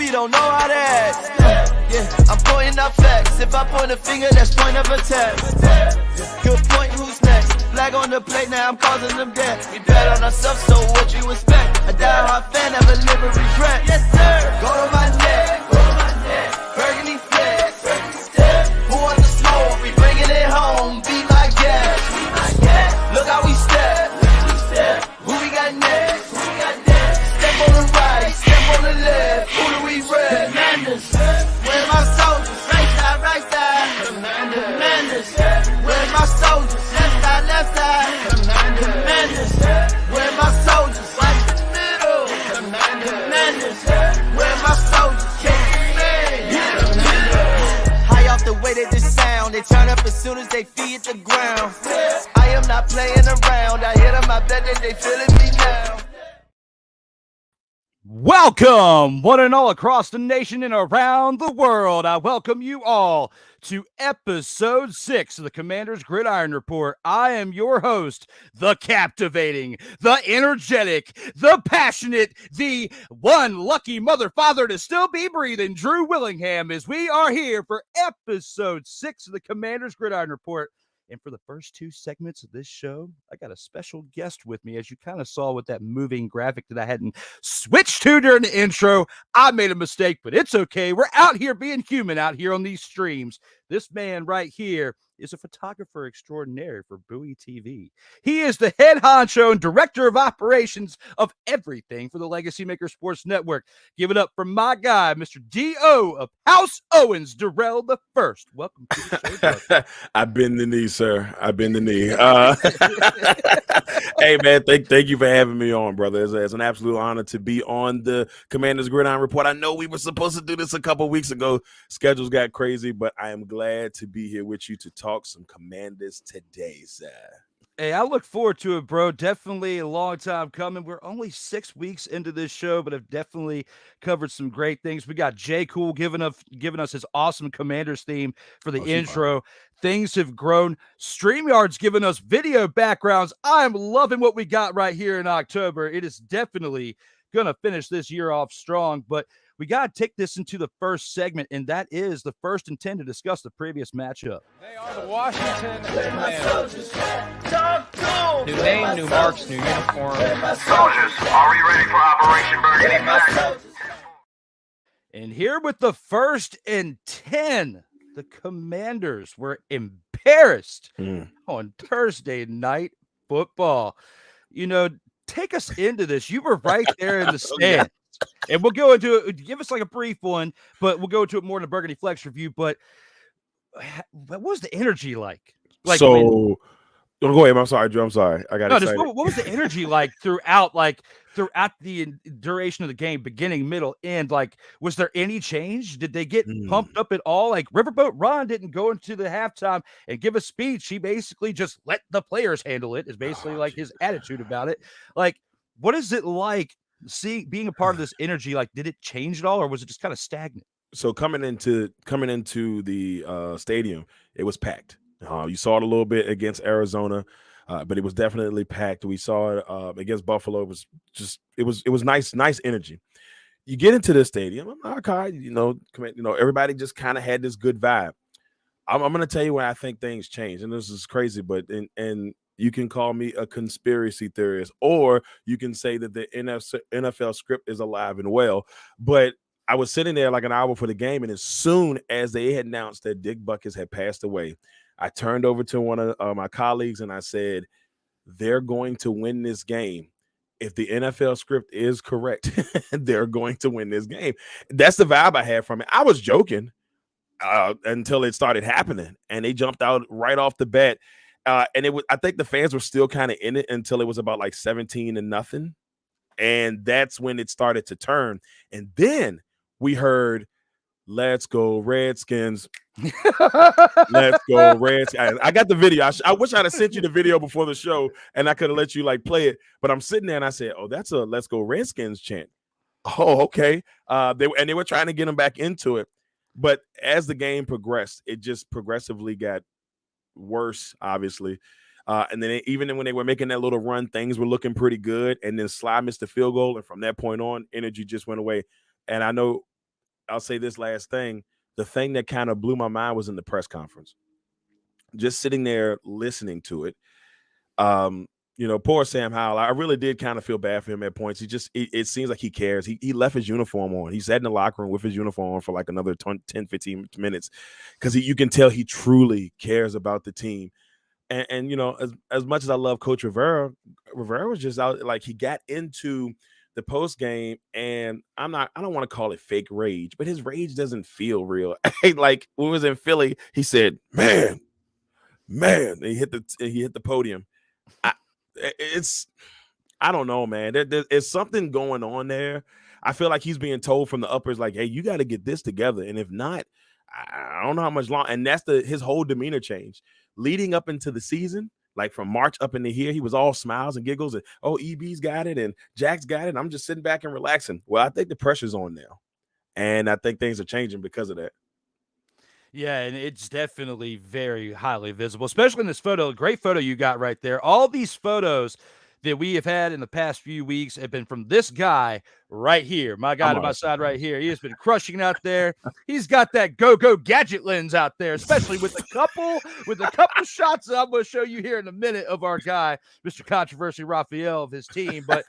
we don't know how to act. Yeah, I'm pointing out facts. If I point a finger, that's point of attack. Good point, who's next? Flag on the plate, now I'm causing them death. We bet on ourselves, so what you expect? A die-hard fan, never live with regret. Yes, sir. Go to my neck. Burgundy flex. Who wants the smoke? We bringing it home. Be my guest. Look how we step. Who we got next? Step on the right, step on the left. Who do we rep? Commanders. Where's my soldiers? Right side. Commanders. Where's my soldiers? Left side. Commanders. Where's my soldiers? Right in the middle. Commanders. Where's my soldiers? High off the way that this sound, they turn up as soon as they feet the ground. I am not playing around. I hit them, I bet that they feeling me now. Welcome, one and all across the nation and around the world. I welcome you all to episode 6 of the Commanders Gridiron Report. I am your host, the captivating, the energetic, the passionate, the one lucky mother father to still be breathing, Drew Willingham, as we are here for episode 6 of the Commanders Gridiron Report. And for the first 2 segments of this show, I got a special guest with me. As you kind of saw with that moving graphic that I hadn't switched to during the intro, I made a mistake, but it's okay. We're out here being human out here on these streams. This man right here is a photographer extraordinaire for Bowie TV. He is the head honcho and director of operations of everything for the Legacymaker Sports Network. Give it up for my guy, Mr. D.O. of House Owens, Darrell the First. Welcome to the show. I've been the knee, sir. I've been the knee. Hey, man, thank you for having me on, brother. It's an absolute honor to be on the Commanders Gridiron Report. I know we were supposed to do this a couple weeks ago. Schedules got crazy, but I am glad to be here with you to talk some Commanders today, sir. Hey, I look forward to it, bro. Definitely a long time coming. We're only 6 weeks into this show, but have definitely covered some great things. We got J.KUL giving us his awesome Commanders theme for the intro. Things have grown. StreamYard's giving us video backgrounds. I'm loving what we got right here in October. It is definitely going to finish this year off strong, but we got to take this into the first segment, and that is the first and 10 to discuss the previous matchup. They are the Washington Commanders. New name, new marks, new uniform. Soldiers, are we ready for Operation Burgundy? And here with the first and 10, the Commanders were embarrassed on Thursday night football. You know, take us into this. You were right there in the stand. And we'll go into it. Give us like a brief one, but we'll go into it more in the Burgundy Flex review. But what was the energy like? Go ahead. I'm sorry, Drew. I'm sorry. I got excited. What was the energy like throughout the duration of the game, beginning, middle, end? Like, was there any change? Did they get pumped up at all? Like, Riverboat Ron didn't go into the halftime and give a speech. He basically just let the players handle it. Is basically his attitude about it. Like, what is it like? Being a part of this energy, like, did it change at all, or was it just kind of stagnant? So coming into the stadium, it was packed. You saw it a little bit against Arizona, but it was definitely packed. We saw it against Buffalo. It was nice energy. You get into the stadium, everybody just kind of had this good vibe. I'm going to tell you where I think things changed, and this is crazy, but and you can call me a conspiracy theorist, or you can say that the NFL script is alive and well. But I was sitting there like an hour before the game, and as soon as they had announced that Dick Butkus had passed away, I turned over to one of my colleagues and I said, they're going to win this game. If the NFL script is correct, they're going to win this game. That's the vibe I had from it. I was joking until it started happening, and they jumped out right off the bat. And I think the fans were still kind of in it until it was about like 17-0. And that's when it started to turn. And then we heard, "Let's go Redskins." Let's go Redskins. I got the video. I wish I'd have sent you the video before the show and I could have let you like play it. But I'm sitting there and I said, oh, that's a "Let's go Redskins" chant. Oh, okay. They were trying to get them back into it. But as the game progressed, it just progressively got worse, obviously. And then even when they were making that little run, things were looking pretty good. And then Sly missed the field goal. And from that point on, energy just went away. And I know I'll say this last thing. The thing that kind of blew my mind was in the press conference. Just sitting there listening to it. Poor Sam Howell. I really did kind of feel bad for him at points. It seems like he cares. He left his uniform on. He sat in the locker room with his uniform on for like another 10, 15 minutes because you can tell he truly cares about the team. And as much as I love Coach Rivera was just out, like he got into the post game, and I don't want to call it fake rage, but his rage doesn't feel real. Like when we was in Philly, he said, man, and he hit the podium. I don't know, man. There's something going on there. I feel like he's being told from the uppers, like, hey, you got to get this together. And if not, I don't know how much long. And that's his whole demeanor change. Leading up into the season, like from March up into here, he was all smiles and giggles and, oh, EB's got it and Jack's got it. And I'm just sitting back and relaxing. Well, I think the pressure's on now. And I think things are changing because of that. Yeah, and it's definitely very highly visible, especially in this photo. Great photo you got right there. All these photos that we have had in the past few weeks have been from this guy right here. My guy to my side right here. He has been crushing out there. He's got that go-go gadget lens out there, especially with a couple shots that I'm going to show you here in a minute of our guy, Mr. Controversy Raphael of his team. But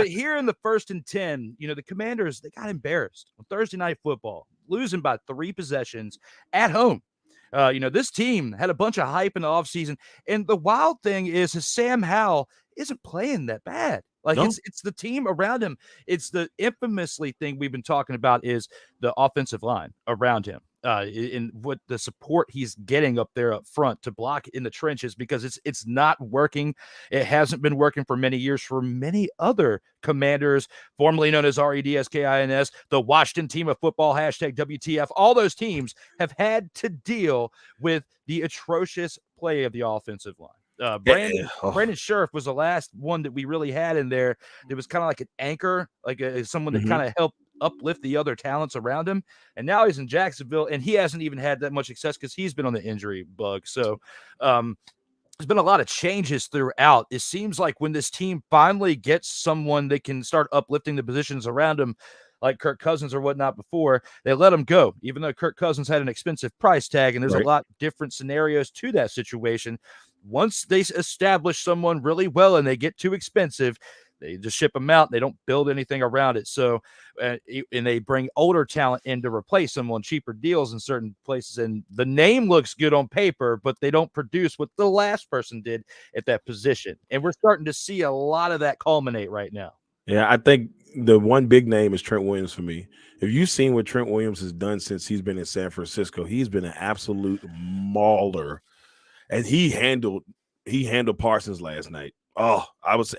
here in the 1st and 10, the Commanders, they got embarrassed on Thursday Night Football, losing by 3 possessions at home. This team had a bunch of hype in the offseason. And the wild thing is Sam Howell isn't playing that bad. Like, no. It's the team around him. It's the infamously thing we've been talking about is the offensive line around him. In what the support he's getting up there up front to block in the trenches, because it's not working. It hasn't been working for many years for many other Commanders, formerly known as REDSKINS, the Washington Team of Football, #WTF. All those teams have had to deal with the atrocious play of the offensive line. Brandon Scherff was the last one that we really had in there. It was kind of like an anchor, like someone that kind of helped uplift the other talents around him. And now he's in Jacksonville, and he hasn't even had that much success because he's been on the injury bug. So there's been a lot of changes throughout. It seems like when this team finally gets someone that can start uplifting the positions around him, like Kirk Cousins or whatnot before, they let him go, even though Kirk Cousins had an expensive price tag, and there's a lot different scenarios to that situation. Once they establish someone really well and they get too expensive, they just ship them out. They don't build anything around it. So, and they bring older talent in to replace them on cheaper deals in certain places. And the name looks good on paper, but they don't produce what the last person did at that position. And we're starting to see a lot of that culminate right now. Yeah, I think the one big name is Trent Williams for me. If you've seen what Trent Williams has done since he's been in San Francisco, he's been an absolute mauler. And he handled Parsons last night. Oh,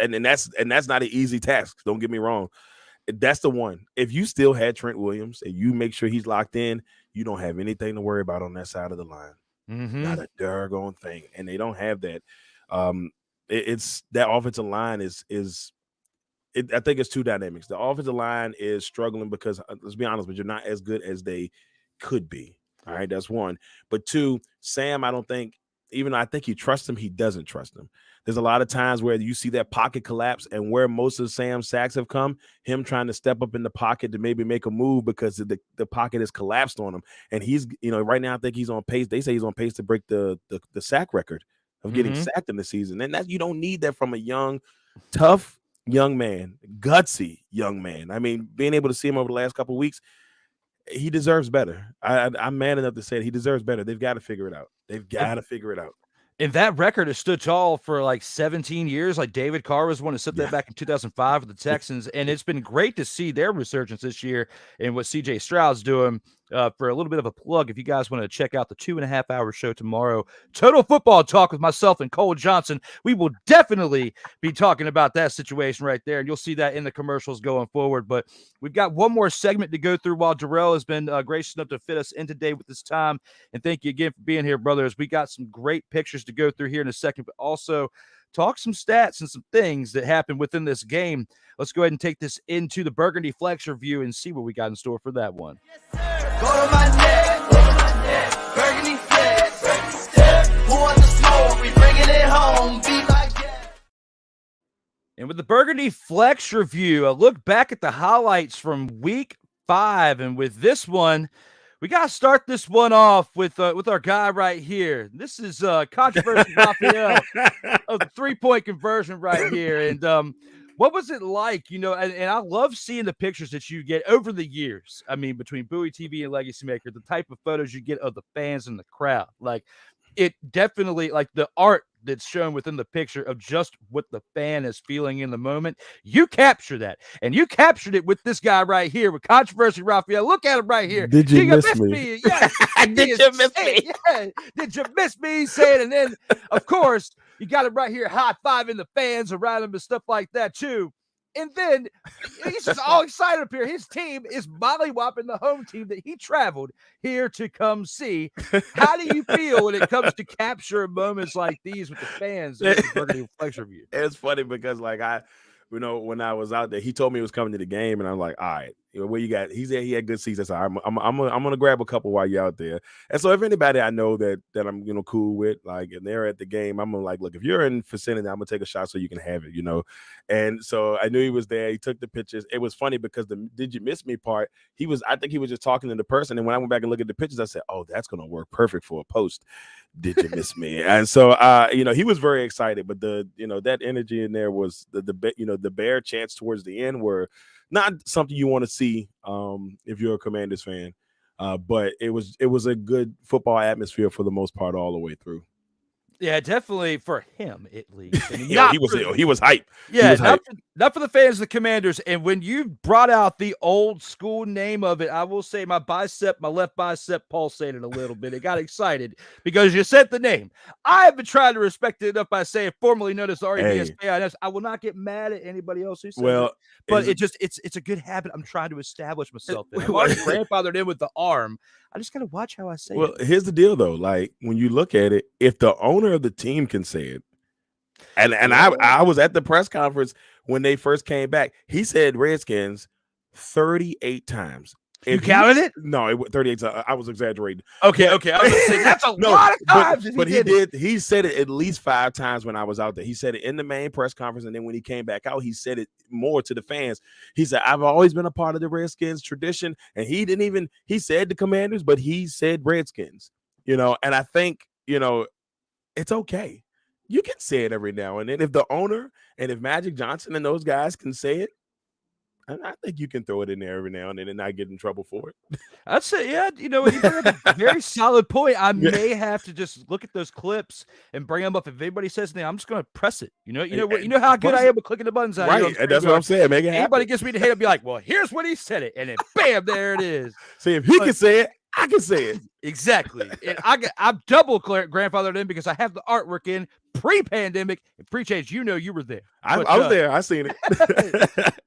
and that's not an easy task. Don't get me wrong. That's the one. If you still had Trent Williams and you make sure he's locked in, you don't have anything to worry about on that side of the line. Not a doggone thing. And they don't have that. It's that offensive line is I think it's two dynamics. The offensive line is struggling because, let's be honest, but you're not as good as they could be. All right, that's one. But two, Sam, I don't think, even though I think he trusts him, he doesn't trust him. There's a lot of times where you see that pocket collapse, and where most of Sam's sacks have come, him trying to step up in the pocket to maybe make a move because the pocket has collapsed on him. And he's, right now I think he's on pace. They say he's on pace to break the sack record of getting sacked in the season. And that you don't need that from a young, tough young man, gutsy young man. I mean, being able to see him over the last couple of weeks, he deserves better. I'm man enough to say he deserves better. They've got to figure it out. And that record has stood tall for like 17 years. Like David Carr was one to set that back in 2005 with the Texans. And it's been great to see their resurgence this year and what CJ Stroud's doing. For a little bit of a plug, if you guys want to check out the 2.5-hour show tomorrow, Total Football Talk with myself and Cole Johnson, we will definitely be talking about that situation right there. And you'll see that in the commercials going forward. But we've got one more segment to go through while Darrell has been gracious enough to fit us in today with this time. And thank you again for being here, brothers. We got some great pictures to go through here in a second, but also talk some stats and some things that happened within this game. Let's go ahead and take this into the Burgundy Flex review and see what we got in store for that one. Go to my neck, Burgundy Flex. Who wants the smoke? We bringing it home. Be like that. And with the Burgundy Flex review, a look back at the highlights from week 5. And with this one, we got to start this one off with our guy right here. This is Controversy Raphael of the 3-point conversion right here. And what was it like? And I love seeing the pictures that you get over the years. I mean, between Bowie TV and Legacymaker, the type of photos you get of the fans and the crowd. Like, it definitely, like the art that's shown within the picture of just what the fan is feeling in the moment. You capture that, and you captured it with this guy right here with Controversy Raphael. Look at him right here. Did you miss me? Yes. Did you miss me? Yeah. Did you miss me? Saying, and then of course you got him right here, high-fiving the fans around him and stuff like that too. And then he's just all excited up here. His team is mollywopping the home team that he traveled here to come see. How do you feel when it comes to capture moments like these with the fans at the Burgundy Flex Review? It's funny because, like, when I was out there, he told me he was coming to the game, and I'm like, all right, where you got? He said he had good seats. I said, I'm gonna grab a couple while you're out there. And so if anybody I know that I'm cool with, like, and they're at the game, I'm gonna like, look, if you're in vicinity, I'm gonna take a shot so you can have it, And so I knew he was there. He took the pictures. It was funny because the "did you miss me" part, I think he was just talking to the person. And when I went back and looked at the pictures, I said, oh, that's gonna work perfect for a post. Did you miss me? And so he was very excited, but that energy in there was the Bear chants towards the end were not something you want to see if you're a Commanders fan. But it was a good football atmosphere for the most part all the way through. Yeah, definitely for him at least. He was hype. Yeah, was hype. Not for the fans of the Commanders. And when you brought out the old school name of it, I will say my left bicep pulsated a little bit. It got excited because you said the name. I have been trying to respect it enough by saying formerly known as the REDS. I will not get mad at anybody else who says it. But it's a good habit I'm trying to establish myself in. I'm already grandfathered in with the arm. I just got to watch how I say it. Well, here's the deal, though. Like, when you look at it, if the owner of the team can say it, and I was at the press conference when they first came back, he said Redskins 38 times. You counted it? No, it was 38 times. I was exaggerating. Okay. I was going to say, that's a lot of times. But he did. He said it at least 5 times when I was out there. He said it in the main press conference, and then when he came back out, he said it more to the fans. He said, I've always been a part of the Redskins tradition, and he said the Commanders, but he said Redskins, and I think, it's okay. You can say it every now and then. If the owner and if Magic Johnson and those guys can say it, and I think you can throw it in there every now and then and not get in trouble for it. I'd say, yeah, you bring up a very solid point. I may have to just look at those clips and bring them up. If anybody says anything, I'm just going to press it. You know how good I am with clicking the buttons. Right, and that's what I'm saying. Make it happen. Anybody gets me to hate, I'll be like, well, here's when he said it, and then bam, there it is. See, if he can say it, I can say it. Exactly. And I'm double grandfathered in because I have the artwork in pre-pandemic and pre-change. You were there. I was there. I seen it.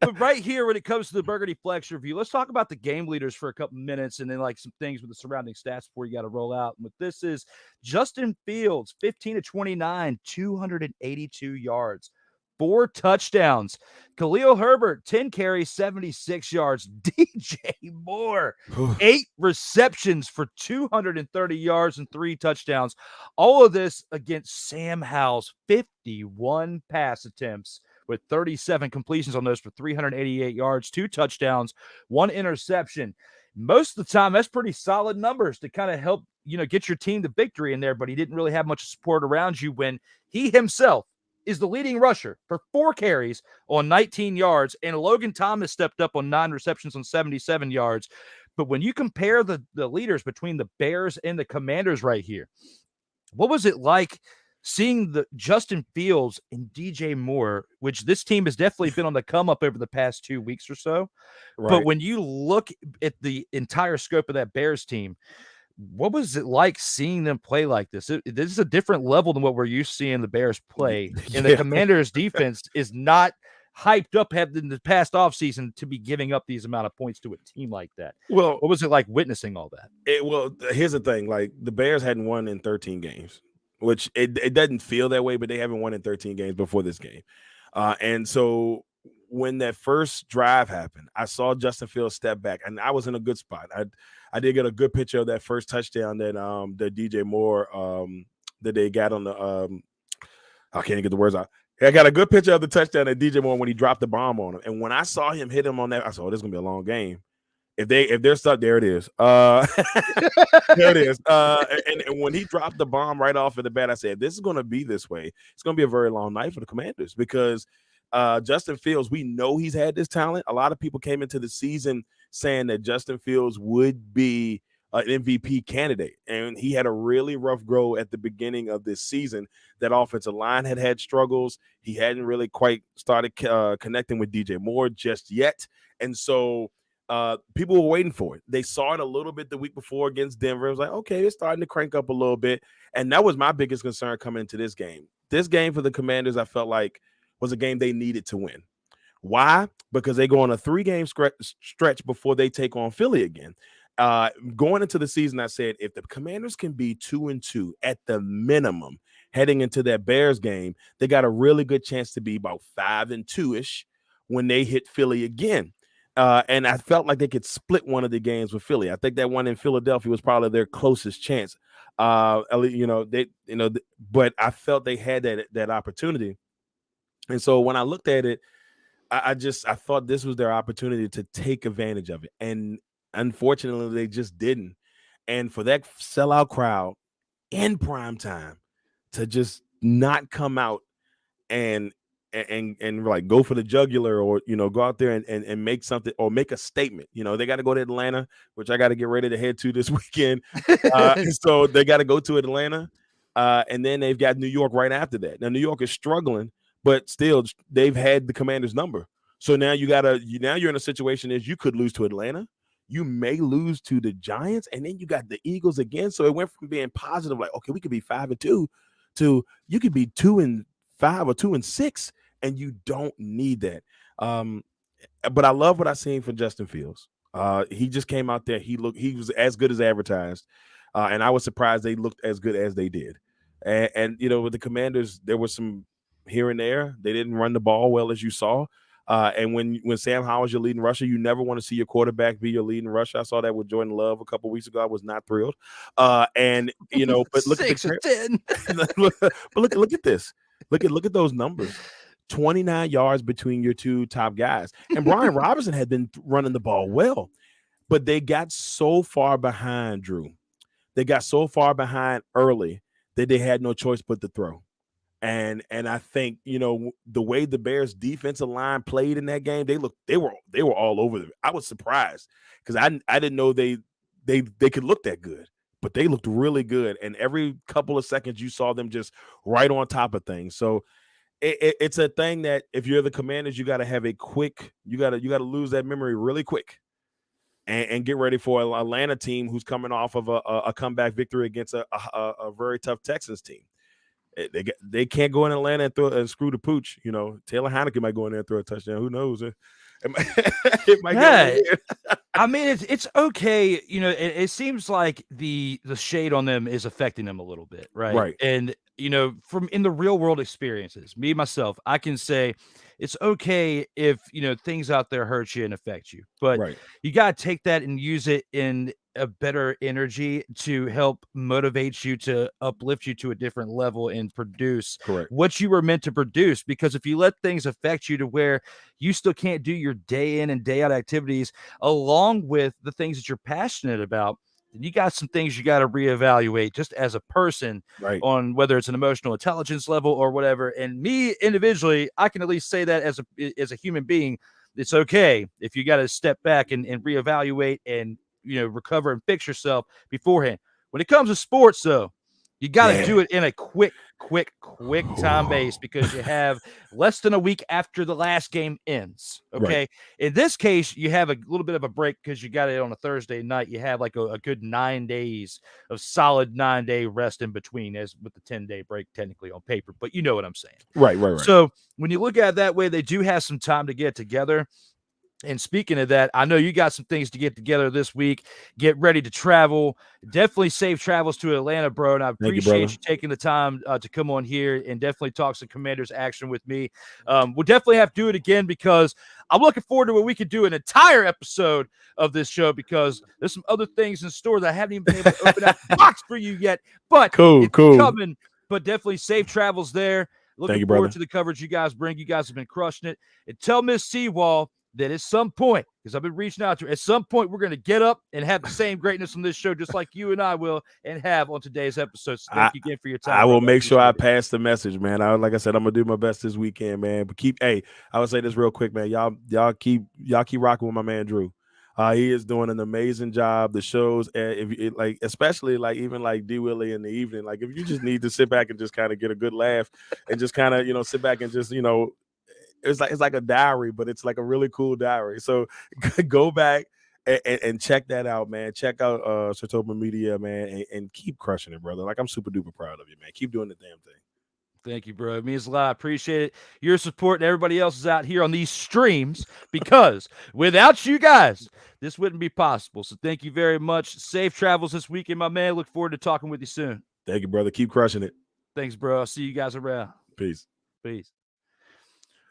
But right here, when it comes to the Burgundy Flex Review, let's talk about the game leaders for a couple minutes and then like some things with the surrounding stats before you got to roll out. And with this is Justin Fields, 15 of 29, 282 yards. 4 touchdowns. Khalil Herbert, 10 carries, 76 yards. DJ Moore, 8 receptions for 230 yards and 3 touchdowns. All of this against Sam Howell's 51 pass attempts with 37 completions on those for 388 yards, 2 touchdowns, 1 interception. Most of the time, that's pretty solid numbers to kind of help, get your team the victory in there, but he didn't really have much support around you when he himself is the leading rusher for 4 carries on 19 yards, and Logan Thomas stepped up on 9 receptions on 77 yards. But when you compare the leaders between the Bears and the Commanders right here, what was it like seeing the Justin Fields and DJ Moore, which this team has definitely been on the come up over the past 2 weeks or so. Right. But when you look at the entire scope of that Bears team, what was it like seeing them play like this? This is a different level than what we're used to seeing the Bears play. And the Commanders defense is not hyped up in the past offseason to be giving up these amount of points to a team like that. Well, what was it like witnessing all that? Here's the thing. Like, the Bears hadn't won in 13 games, which it doesn't feel that way, but they haven't won in 13 games before this game. And so when that first drive happened, I saw Justin Fields step back, and I was in a good spot. I did get a good picture of that first touchdown that DJ Moore that they got on the I can't get the words out. I got a good picture of the touchdown that DJ Moore when he dropped the bomb on him. And when I saw him hit him on that, I said, oh, this is gonna be a long game. if they're stuck, there it is. There it is. And when he dropped the bomb right off of the bat, I said, this is going to be this way. It's going to be a very long night for the Commanders because Justin Fields, we know he's had this talent. A lot of people came into the season saying that Justin Fields would be an MVP candidate, and he had a really rough go at the beginning of this season. That offensive line had struggles. He hadn't really quite started connecting with DJ Moore just yet, and so people were waiting for it. They saw it a little bit the week before against Denver. It was like, okay, it's starting to crank up a little bit, and that was my biggest concern coming into this game. This game for the Commanders, I felt like, was a game they needed to win. Why? Because they go on a 3-game stretch before they take on Philly again. Going into the season, I said, if the Commanders can be 2-2 at the minimum heading into that Bears game, they got a really good chance to be about 5-2-ish when they hit Philly again. And I felt like they could split one of the games with Philly. I think that one in Philadelphia was probably their closest chance. But I felt they had that opportunity. And so when I looked at it, I thought this was their opportunity to take advantage of it. And unfortunately, they just didn't. And for that sellout crowd in prime time to just not come out and like go for the jugular or, go out there and make something or make a statement. They got to go to Atlanta, which I got to get ready to head to this weekend. So they got to go to Atlanta. And then they've got New York right after that. Now, New York is struggling, but still they've had the Commanders' number. So now you're in a situation is you could lose to Atlanta. You may lose to the Giants, and then you got the Eagles again. So it went from being positive, like, okay, we could be 5-2 to you could be 2-5 or 2-6, and you don't need that. But I love what I seen from Justin Fields. He just came out there. He was as good as advertised. And I was surprised they looked as good as they did. And with the Commanders, there was some here and there. They didn't run the ball well, as you saw. And when Sam Howell's your leading rusher, you never want to see your quarterback be your leading rusher. I saw that with Jordan Love a couple of weeks ago. I was not thrilled. But look 6 or 10. but look at this. Look at those numbers. 29 yards between your two top guys. And Brian Robinson had been running the ball well, but they got so far behind, Drew. They got so far behind early that they had no choice but to throw. And I think, the way the Bears defensive line played in that game, they were all over them. I was surprised because I didn't know they could look that good, but they looked really good. And every couple of seconds you saw them just right on top of things. So it's a thing that if you're the Commanders, you got to have you got to lose that memory really quick and get ready for an Atlanta team who's coming off of a comeback victory against a very tough Texans team. They can't go in Atlanta and throw and screw the pooch. Taylor Heineke might go in there and throw a touchdown. Who knows? It might get I mean, it's okay. It seems like the shade on them is affecting them a little bit, right? Right. And from in the real world experiences, me myself, I can say it's okay if things out there hurt you and affect you, but Right. you got to take that and use it in a better energy to help motivate you, to uplift you to a different level and produce what you were meant to produce. Because if you let things affect you to where you still can't do your day in and day out activities along with the things that you're passionate about, then you got some things you got to reevaluate just as a person on whether it's an emotional intelligence level or whatever. And me individually, I can at least say that as a human being, it's okay if you got to step back and reevaluate and recover and fix yourself beforehand. When it comes to sports, though, you got to do it in a quick time base because you have less than a week after the last game ends. Okay. In this case, you have a little bit of a break because you got it on a Thursday night. You have like a good 9 days of solid 9-day rest in between, as with the 10-day break technically on paper, but you know what I'm saying. Right. So when you look at it that way, they do have some time to get together. And speaking of that, I know you got some things to get together this week. Get ready to travel. Definitely safe travels to Atlanta, bro. And I appreciate you taking the time to come on here and definitely talk some Commanders action with me. We'll definitely have to do it again because I'm looking forward to what we could do an entire episode of this show because there's some other things in store that I haven't even been able to open up the box for you yet. But cool. Coming. But definitely safe travels there. Looking forward to the coverage you guys bring. You guys have been crushing it. And tell Miss Seawall that at some point, because I've been reaching out to her, at some point we're going to get up and have the same greatness on this show, just like you and I will and have on today's episode. So thank you again for your time. I will make sure I pass the message, man. Like I said, I'm gonna do my best this weekend, man. But I would say this real quick, man. Y'all keep rocking with my man Drew. He is doing an amazing job. The shows, especially even like D Willie in the evening, like if you just need to sit back and just kind of get a good laugh and just kind of sit back and just it's like a diary, but it's like a really cool diary. So go back and check that out, man. Check out SHOWSTOPPER Media, man, and keep crushing it, brother. Like, I'm super duper proud of you, man. Keep doing the damn thing. Thank you, bro. It means a lot. I appreciate it. Your support and everybody else is out here on these streams, because without you guys, this wouldn't be possible. So thank you very much. Safe travels this weekend, my man. Look forward to talking with you soon. Thank you, brother. Keep crushing it. Thanks, bro. I'll see you guys around. Peace.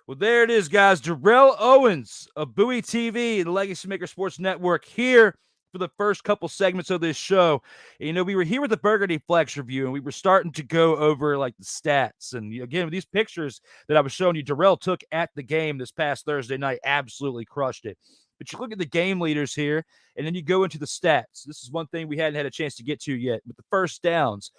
Well, there it is, guys. Darrell Owens of Bowie TV and the Legacymaker Sports Network here for the first couple segments of this show. And, we were here with the Burgundy Flex review, and we were starting to go over like the stats. And again, with these pictures that I was showing you, Darrell took at the game this past Thursday night, absolutely crushed it. But you look at the game leaders here, and then you go into the stats. This is one thing we hadn't had a chance to get to yet. With the first downs,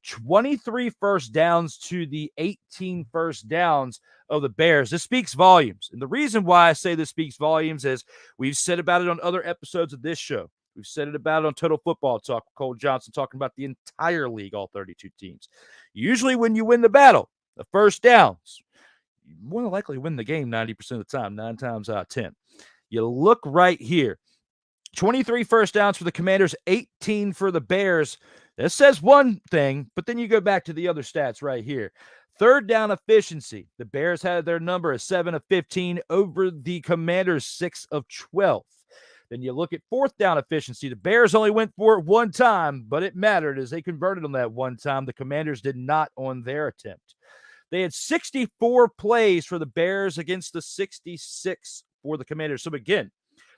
23 first downs to the 18 first downs of the Bears. This speaks volumes. And the reason why I say this speaks volumes is we've said about it on other episodes of this show. We've said it about it on Total Football Talk with Cole Johnson, talking about the entire league, all 32 teams. Usually when you win the battle, the first downs, you more than likely win the game 90% of the time, 9 times out of 10. You look right here. 23 first downs for the Commanders, 18 for the Bears. That says one thing, but then you go back to the other stats right here. Third down efficiency. The Bears had their number as 7 of 15 over the Commanders, 6 of 12. Then you look at fourth down efficiency. The Bears only went for it one time, but it mattered as they converted on that one time. The Commanders did not on their attempt. They had 64 plays for the Bears against the 66 for the Commanders. So again,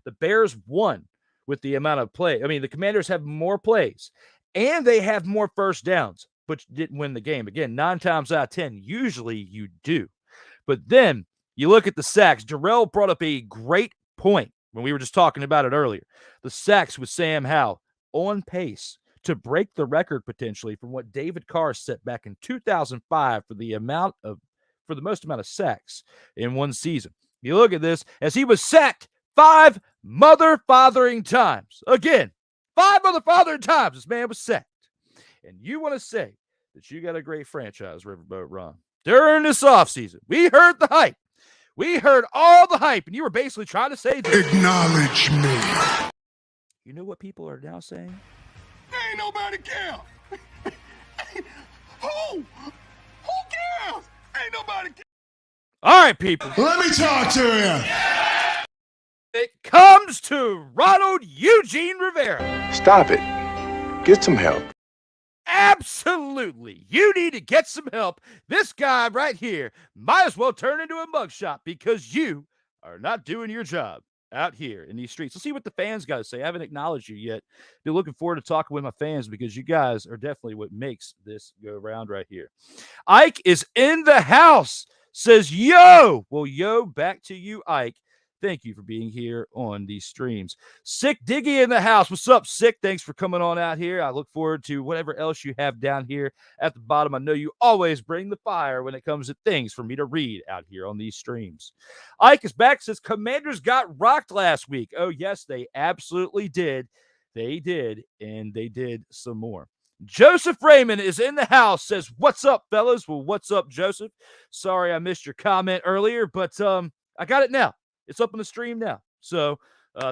the Bears won with the amount of play. I mean, the Commanders have more plays and they have more first downs, but you didn't win the game. Again, 9 times out of 10, usually you do. But then you look at the sacks. Darrell brought up a great point when we were just talking about it earlier. The sacks with Sam Howell on pace to break the record potentially from what David Carr set back in 2005 for the most amount of sacks in one season. You look at this, as he was sacked 5 mother-fathering times. Again, 5 mother-fathering times this man was sacked. And you want to say that you got a great franchise, Riverboat Ron. During this offseason, we heard the hype. We heard all the hype, and you were basically trying to say this. Acknowledge me. You know what people are now saying? Ain't nobody care. Who cares? Ain't nobody care. All right, people. Let me talk to you. It comes to Ronald Eugene Rivera. Stop it. Get some help. Absolutely. You need to get some help. This guy right here might as well turn into a mugshot because you are not doing your job out here in these streets. Let's see what the fans got to say. I haven't acknowledged you yet. Been looking forward to talking with my fans because you guys are definitely what makes this go around right here. Ike is in the house. Says, yo. Well, yo, back to you, Ike. Thank you for being here on these streams. Sick Diggy in the house. What's up, Sick? Thanks for coming on out here. I look forward to whatever else you have down here at the bottom. I know you always bring the fire when it comes to things for me to read out here on these streams. Ike is back. Says, Commanders got rocked last week. Oh, yes, they absolutely did. They did, and they did some more. Joseph Raymond is in the house. Says, what's up, fellas? Well, what's up, Joseph? Sorry I missed your comment earlier, but I got it now. It's up on the stream now. So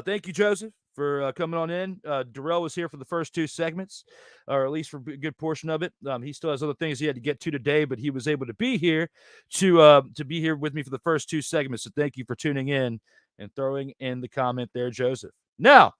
thank you, Joseph, for coming on in. Darrell was here for the first 2 segments, or at least for a good portion of it. He still has other things he had to get to today, but he was able to be here to be here with me for the first 2 segments. So thank you for tuning in and throwing in the comment there, Joseph. Now,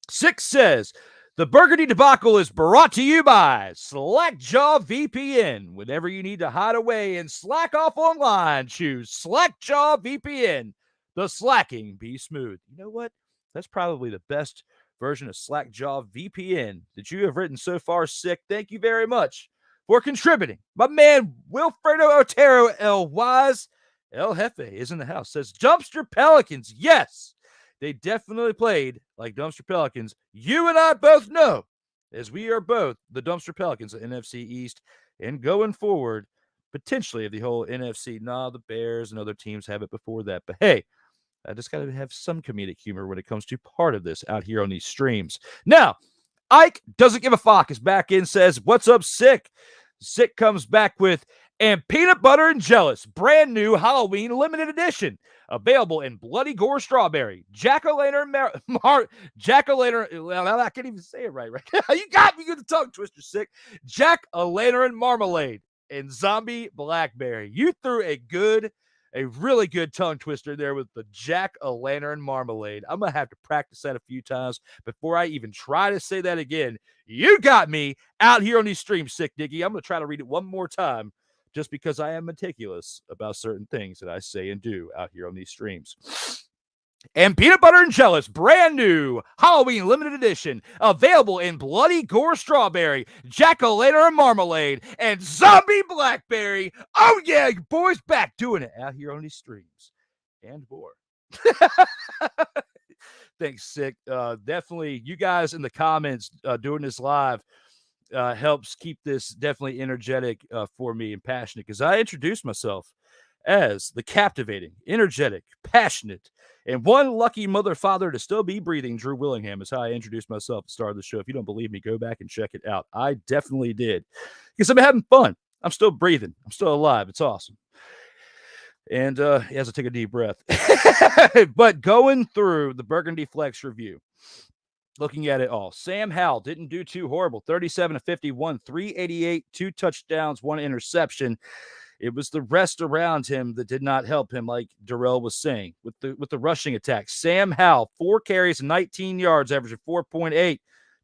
6 says, the Burgundy debacle is brought to you by Slackjaw VPN. Whenever you need to hide away and slack off online, choose Slackjaw VPN. The slacking be smooth. You know what? That's probably the best version of Slackjaw VPN that you have written so far, Sick. Thank you very much for contributing. My man, Wilfredo Otero L. Wise. El Jefe is in the house. Says Dumpster Pelicans. Yes, they definitely played like Dumpster Pelicans. You and I both know, as we are both the Dumpster Pelicans of NFC East, and going forward, potentially of the whole NFC. Nah, the Bears and other teams have it before that. But hey, I just got to have some comedic humor when it comes to part of this out here on these streams. Now, Ike doesn't give a fuck is back in, says, what's up, Sick? Sick comes back with, and Peanut Butter and Jealous, brand new Halloween limited edition, available in Bloody Gore Strawberry, Jack-o'-lantern, Jack-o'-lantern, well, I can't even say it right. You got me with the tongue twister, Sick. Jack-o'-lantern marmalade and zombie blackberry. You threw a really good tongue twister there with the Jack-o'-lantern marmalade. I'm going to have to practice that a few times before I even try to say that again. You got me out here on these streams, Sick Diggy. I'm going to try to read it one more time just because I am meticulous about certain things that I say and do out here on these streams. And Peanut Butter and Jealous, brand new Halloween limited edition, available in Bloody Gore Strawberry, Jack-o'-lantern marmalade, and zombie blackberry. Oh yeah, your boy's back doing it out here on these streams and more. Thanks, Sick. Definitely, you guys in the comments doing this live helps keep this definitely energetic for me and passionate, because I introduced myself as the captivating, energetic, passionate, and one lucky mother father to still be breathing Drew Willingham is how I introduced myself at the start of the show. If you don't believe me, go back and check it out. I definitely did, because I'm having fun. I'm still breathing. I'm still alive. It's awesome. And he has to take a deep breath. But going through the Burgundy Flex review, looking at it all, Sam Howell didn't do too horrible. 37-51, 388, 2 touchdowns, 1 interception. It was the rest around him that did not help him, like Darrell was saying, with the rushing attack. Sam Howell, 4 carries, 19 yards, averaging 4.8.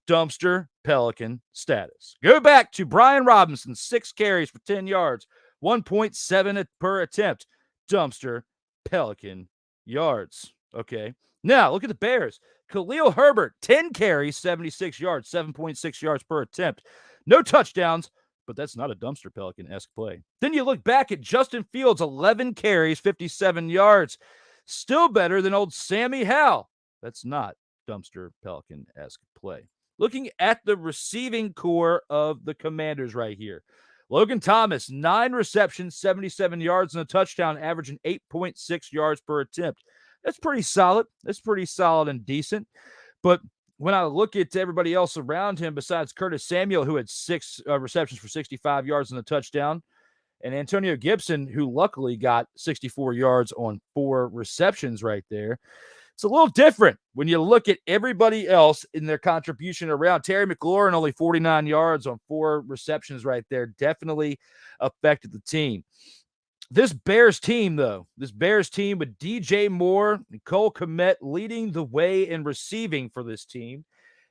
Dumpster Pelican status. Go back to Brian Robinson, 6 carries for 10 yards, 1.7 per attempt. Dumpster Pelican yards. Okay. Now, look at the Bears. Khalil Herbert, 10 carries, 76 yards, 7.6 yards per attempt. No touchdowns, but that's not a Dumpster Pelican-esque play. Then you look back at Justin Fields, 11 carries, 57 yards. Still better than old Sammy Howell. That's not Dumpster Pelican-esque play. Looking at the receiving core of the Commanders right here. Logan Thomas, 9 receptions, 77 yards, and a touchdown, averaging 8.6 yards per attempt. That's pretty solid. That's pretty solid and decent. But when I look at everybody else around him, besides Curtis Samuel, who had 6 receptions for 65 yards and a touchdown, and Antonio Gibson, who luckily got 64 yards on 4 receptions right there, it's a little different when you look at everybody else in their contribution around. Terry McLaurin, only 49 yards on 4 receptions right there, definitely affected the team. This Bears team, though, with DJ Moore and Cole Kmet leading the way in receiving for this team,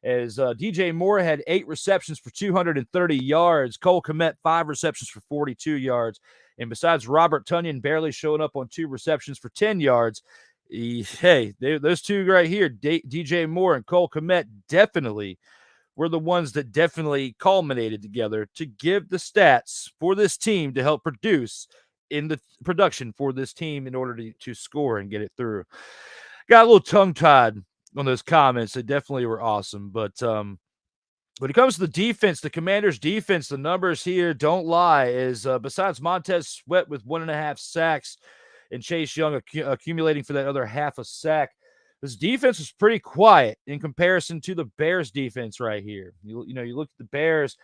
as DJ Moore had 8 receptions for 230 yards, Cole Kmet 5 receptions for 42 yards, and besides Robert Tonyan barely showing up on 2 receptions for 10 yards, those two right here, DJ Moore and Cole Kmet, definitely were the ones that definitely culminated together to give the stats for this team to help produce in the production for this team in order to score and get it through. Got a little tongue-tied on those comments. They definitely were awesome. But when it comes to the defense, the Commanders' defense, the numbers here don't lie. Is besides Montez Sweat with 1.5 sacks and Chase Young accumulating for that other half a sack, this defense was pretty quiet in comparison to the Bears' defense right here. You look at the Bears,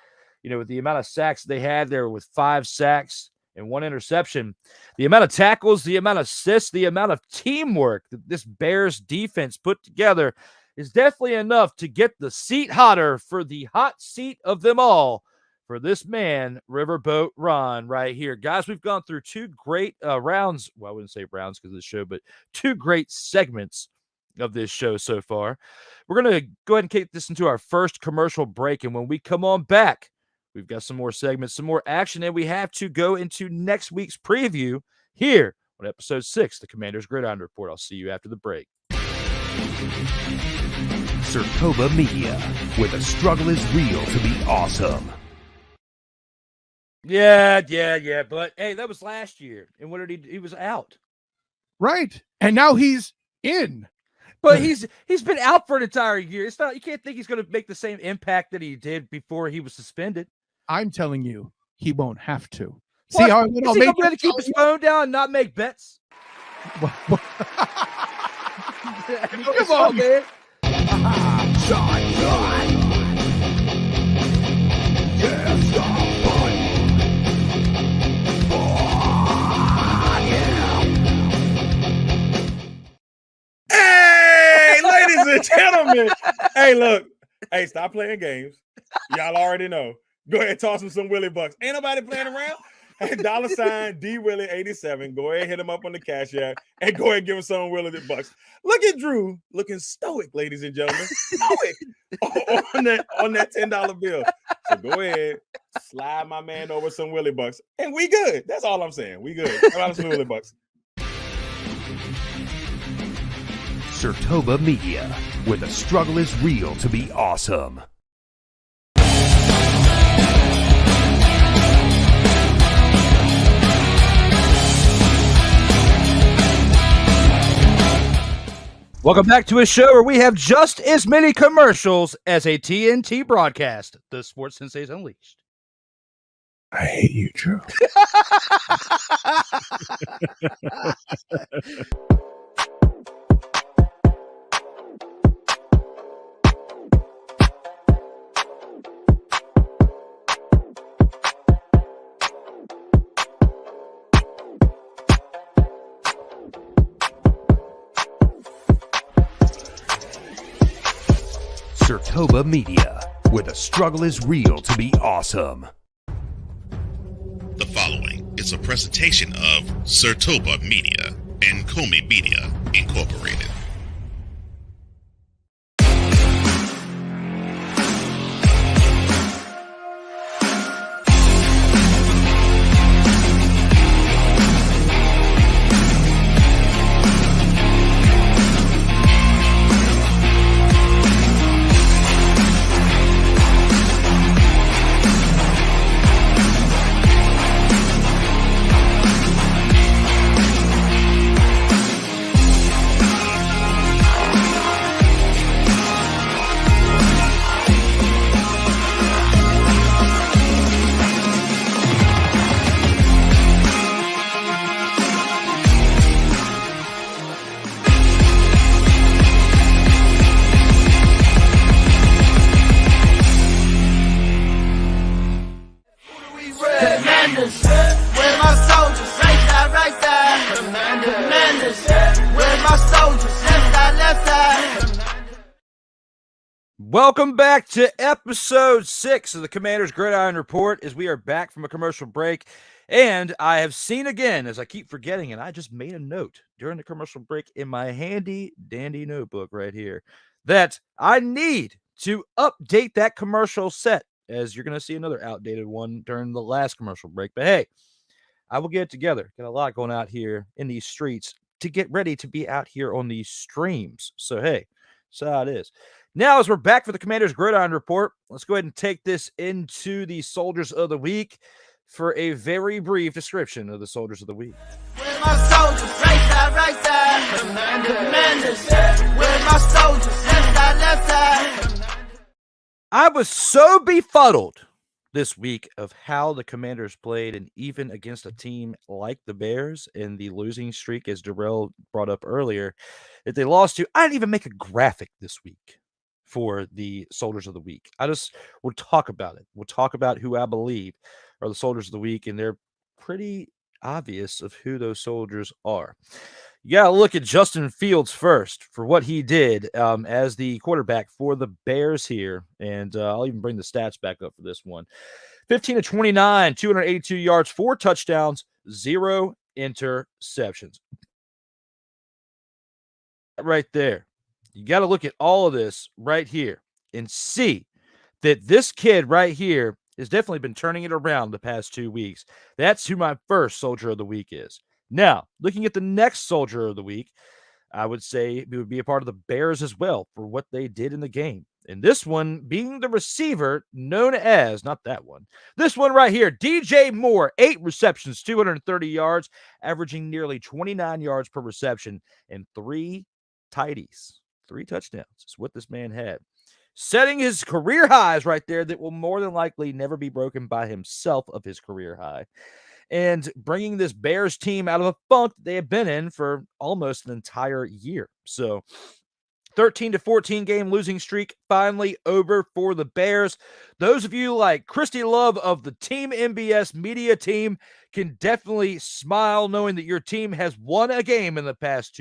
with the amount of sacks they had there with 5 sacks and 1 interception, the amount of tackles, the amount of assists, the amount of teamwork that this Bears defense put together is definitely enough to get the seat hotter for the hot seat of them all for this man, Riverboat Ron, right here. Guys, we've gone through 2 great rounds. Well, I wouldn't say rounds because of the show, but 2 great segments of this show so far. We're going to go ahead and kick this into our first commercial break, and when we come on back, we've got some more segments, some more action, and we have to go into next week's preview here on episode 6, the Commanders Gridiron Report. I'll see you after the break. Sertoba Media, where the struggle is real to be awesome. Yeah. But hey, that was last year. And what did he was out. Right. And now he's in. But he's been out for an entire year. It's not, you can't think he's going to make the same impact that he did before he was suspended. I'm telling you, he won't have to. What? See how Is he going to keep his phone down and not make bets? Come on, man. Hey, ladies and gentlemen. Hey, look. Hey, stop playing games. Y'all already know. Go ahead and toss him some Willie Bucks. Ain't nobody playing around. $sign D Willie 87. Go ahead, hit him up on the Cash App, and go ahead and give him some Willie Bucks. Look at Drew looking stoic, ladies and gentlemen. Stoic on that $10 bill. So go ahead, slide my man over some Willie Bucks, and we good. That's all I'm saying. We good. How about some Willie Bucks? Sertoba Media, where the struggle is real to be awesome. Welcome back to a show where we have just as many commercials as a TNT broadcast, the Sports Senseis Unleashed. I hate you, Drew. Sertoba Media, where the struggle is real to be awesome. The following is a presentation of Sertoba Media and Comey Media Incorporated. Commanders, where my soldiers? Right side. Commanders, where my soldiers? Left side. Welcome back to episode 6 of the Commanders Gridiron Report, as we are back from a commercial break. And I have seen again, as I keep forgetting, and I just made a note during the commercial break in my handy dandy notebook right here, that I need to update that commercial set, as you're going to see another outdated one during the last commercial break. But hey, I will get it together. Got a lot going out here in these streets to get ready to be out here on these streams. So hey, that's how it is. Now, as we're back for the Commanders Gridiron Report, let's go ahead and take this into the Soldiers of the Week for a very brief description of the Soldiers of the Week. Where my soldiers? Right side. Commanders, where my soldiers? Left side. I was so befuddled this week of how the Commanders played, and even against a team like the Bears in the losing streak, as Darrell brought up earlier, that they lost to. I didn't even make a graphic this week for the Soldiers of the Week. I just will talk about it. We'll talk about who I believe are the Soldiers of the Week, and they're pretty obvious of who those soldiers are. You got to look at Justin Fields first for what he did as the quarterback for the Bears here. And I'll even bring the stats back up for this one. 15 of 29, 282 yards, 4 touchdowns, 0 interceptions. Right there. You got to look at all of this right here and see that this kid right here has definitely been turning it around the past 2 weeks. That's who my first Soldier of the Week is. Now, looking at the next Soldier of the Week, I would say it would be a part of the Bears as well for what they did in the game. And this one being the receiver known as, not that one, this one right here, DJ Moore, 8 receptions, 230 yards, averaging nearly 29 yards per reception, and 3 tidies, 3 touchdowns is what this man had. Setting his career highs right there that will more than likely never be broken by himself of his career high. And bringing this Bears team out of a funk they have been in for almost an entire year. So 13-14 game losing streak finally over for the Bears. Those of you like Christy Love of the Team MBS media team can definitely smile knowing that your team has won a game in the past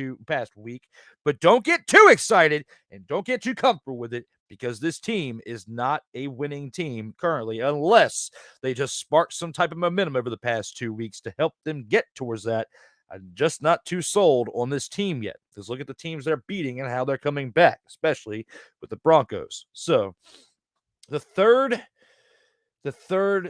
week, but don't get too excited and don't get too comfortable with it, because this team is not a winning team currently unless they just spark some type of momentum over the past 2 weeks to help them get towards that. I'm just not too sold on this team yet, because look at the teams they're beating and how they're coming back, especially with the Broncos. So the third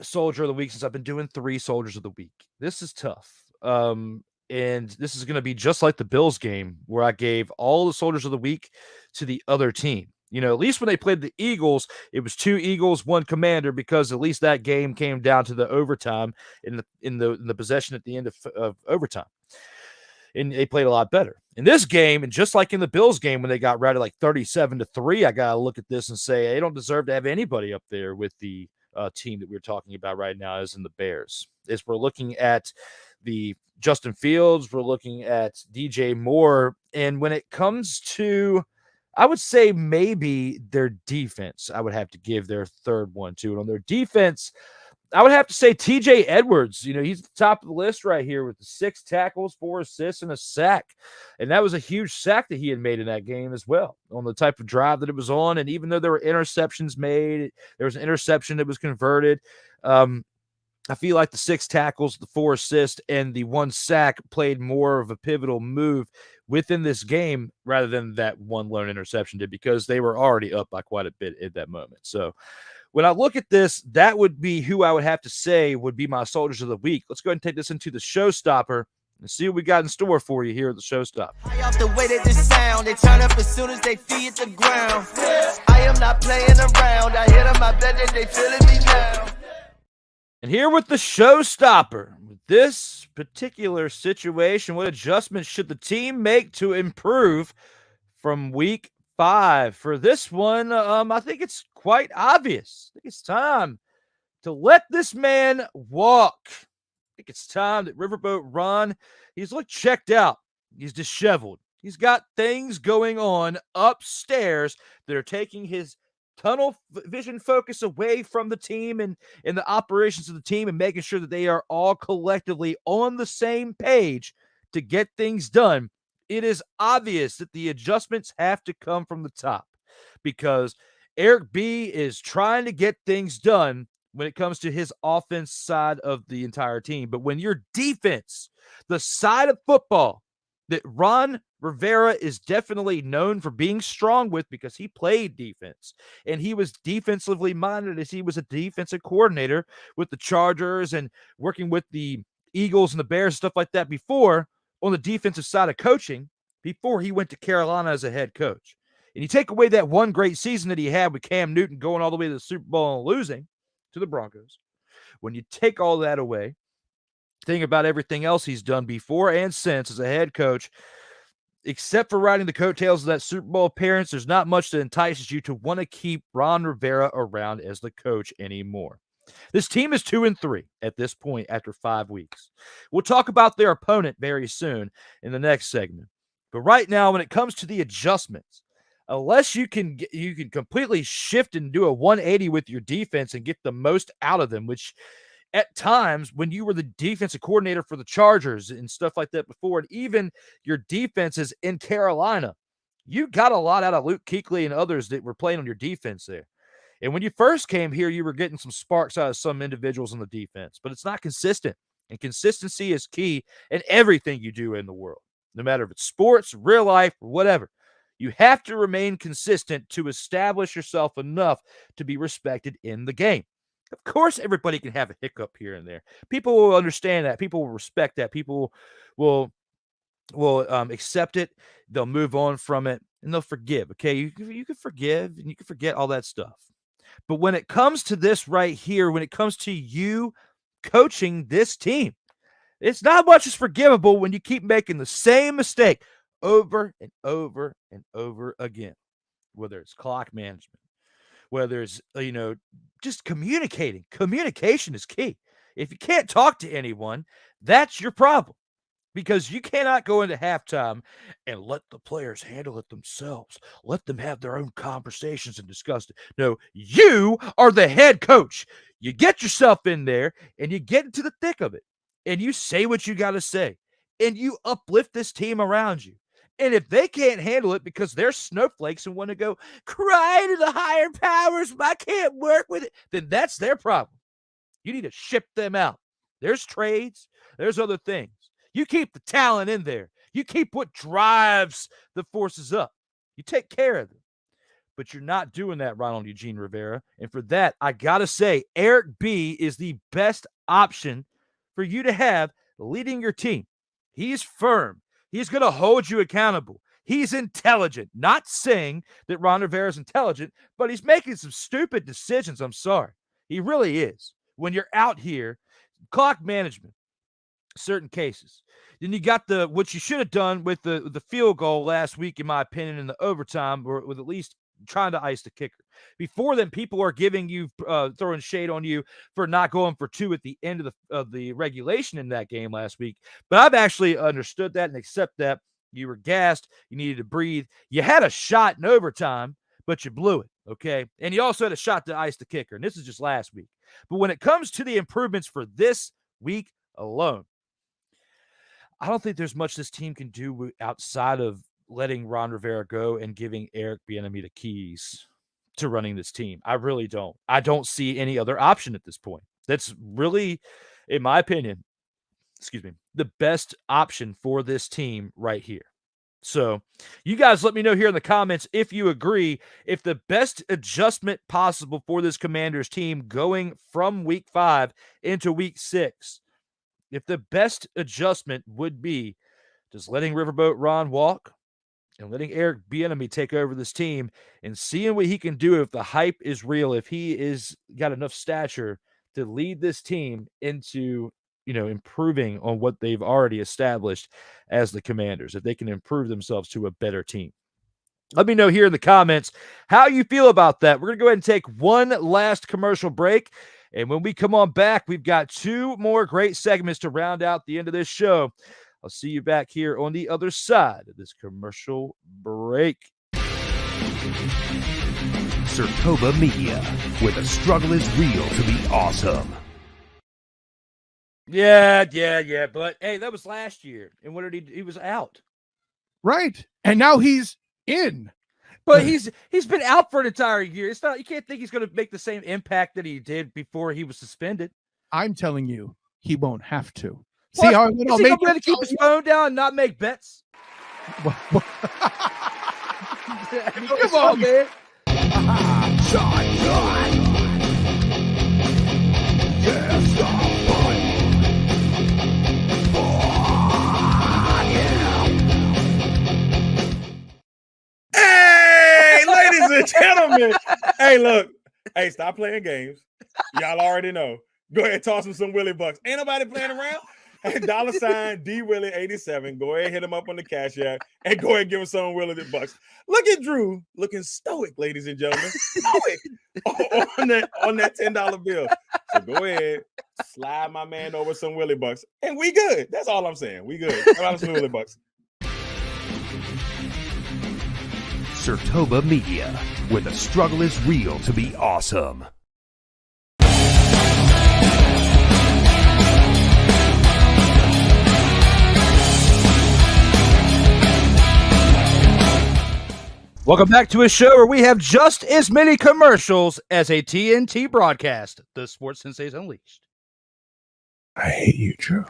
soldier of the week, since I've been doing 3 soldiers of the week, this is tough. And this is going to be just like the Bills game where I gave all the soldiers of the week to the other team. You know, at least when they played the Eagles, it was 2 Eagles, 1 Commander, because at least that game came down to the overtime in the possession at the end of overtime. And they played a lot better. In this game, and just like in the Bills game when they got routed like 37-3, I got to look at this and say they don't deserve to have anybody up there with the team that we're talking about right now as in the Bears. As we're looking at the Justin Fields, we're looking at DJ Moore, and when it comes to, I would say maybe their defense, I would have to give their third one to. And on their defense, I would have to say TJ Edwards. You know, he's at the top of the list right here with the 6 tackles, 4 assists, and a sack. And that was a huge sack that he had made in that game as well, on the type of drive that it was on. And even though there were interceptions made, there was an interception that was converted. I feel like the 6 tackles, the 4 assists, and the 1 sack played more of a pivotal move within this game rather than that one lone interception did, because they were already up by quite a bit at that moment. So when I look at this, that would be who I would have to say would be my soldiers of the week. Let's go ahead and take this into the showstopper and see what we got in store for you here at the showstopper. High off the way that this sound, they turn up as soon as they feed the ground. I am not playing around. I hit them, I bet that they feeling me now. And here with the showstopper, with this particular situation, what adjustments should the team make to improve from week 5? For this one, I think it's quite obvious. I think it's time to let this man walk. I think it's time that Riverboat Ron, he's looked checked out. He's disheveled. He's got things going on upstairs that are taking his tunnel vision focus away from the team and the operations of the team, and making sure that they are all collectively on the same page to get things done. It is obvious that the adjustments have to come from the top, because Eric B is trying to get things done when it comes to his offense side of the entire team. But when your defense, the side of football that Ron Rivera is definitely known for being strong with, because he played defense and he was defensively minded as he was a defensive coordinator with the Chargers and working with the Eagles and the Bears, stuff like that before, on the defensive side of coaching, before he went to Carolina as a head coach. And you take away that one great season that he had with Cam Newton going all the way to the Super Bowl and losing to the Broncos. When you take all that away, think about everything else he's done before and since as a head coach. Except for riding the coattails of that Super Bowl appearance, there's not much that entices you to want to keep Ron Rivera around as the coach anymore. This team is 2-3 at this point after 5 weeks. We'll talk about their opponent very soon in the next segment. But right now, when it comes to the adjustments, unless you can completely shift and do a 180 with your defense and get the most out of them, which at times when you were the defensive coordinator for the Chargers and stuff like that before, and even your defenses in Carolina, you got a lot out of Luke Kuechly and others that were playing on your defense there. And when you first came here, you were getting some sparks out of some individuals on the defense, but it's not consistent. And consistency is key in everything you do in the world, no matter if it's sports, real life, or whatever. You have to remain consistent to establish yourself enough to be respected in the game. Of course, everybody can have a hiccup here and there. People will understand that. People will respect that. People will accept it. They'll move on from it. and they'll forgive. Okay, you can forgive and you can forget all that stuff. But when it comes to this right here, when it comes to you coaching this team, it's not much is forgivable when you keep making the same mistake over and over and over again, whether it's clock management, whether it's, just communicating. Communication is key. If you can't talk to anyone, that's your problem, because you cannot go into halftime and let the players handle it themselves. Let them have their own conversations and discuss it. No, you are the head coach. You get yourself in there and you get into the thick of it and you say what you got to say and you uplift this team around you. And if they can't handle it because they're snowflakes and want to go cry to the higher powers, I can't work with it, then that's their problem. You need to ship them out. There's trades. There's other things. You keep the talent in there. You keep what drives the forces up. You take care of them. But you're not doing that, Ronald Eugene Rivera. And for that, I got to say, Eric B. is the best option for you to have leading your team. He's firm. He's going to hold you accountable. He's intelligent. Not saying that Ron Rivera is intelligent, but he's making some stupid decisions. I'm sorry. He really is. When you're out here, clock management, certain cases. Then you got what you should have done with the field goal last week, in my opinion, in the overtime, or with at least trying to ice the kicker. Before then, people are giving you, throwing shade on you for not going for 2 at the end of the regulation in that game last week. But I've actually understood that and accept that. You were gassed. You needed to breathe. You had a shot in overtime, but you blew it, okay? And you also had a shot to ice the kicker, and this is just last week. But when it comes to the improvements for this week alone, I don't think there's much this team can do outside of letting Ron Rivera go and giving Eric Bieniemy the keys to running this team. I really don't. I don't see any other option at this point. That's really, in my opinion, the best option for this team right here. So you guys let me know here in the comments if you agree, if the best adjustment possible for this Commanders team going from week 5 into week 6, if the best adjustment would be just letting Riverboat Ron walk and letting Eric Bieniemy take over this team and seeing what he can do if the hype is real, if he is got enough stature to lead this team into, improving on what they've already established as the Commanders, if they can improve themselves to a better team. Let me know here in the comments how you feel about that. We're going to go ahead and take one last commercial break. And when we come on back, we've got 2 more great segments to round out the end of this show. I'll see you back here on the other side of this commercial break. Sertoba Media, where the struggle is real to be awesome. Yeah. But, hey, that was last year. And what did he do? He was out. Right. And now he's in. But he's been out for an entire year. It's not, you can't think he's going to make the same impact that he did before he was suspended. I'm telling you, he won't have to. What? See how Is he going to keep his phone down and not make bets? Come on, man. Hey, ladies and gentlemen. Hey, look. Hey, stop playing games. Y'all already know. Go ahead and toss him some Willie Bucks. Ain't nobody playing around. Hey, $sign DWillie87. Go ahead, hit him up on the Cash App, and go ahead and give him some Willie Bucks. Look at Drew looking stoic, ladies and gentlemen. Stoic on that $10 bill. So go ahead, slide my man over some Willie Bucks, and we good. That's all I'm saying. We good. How about some Willie Bucks? Sertoba Media, where the struggle is real to be awesome. Welcome back to a show where we have just as many commercials as a TNT broadcast. The Sports Senseis Unleashed. I hate you, Joe.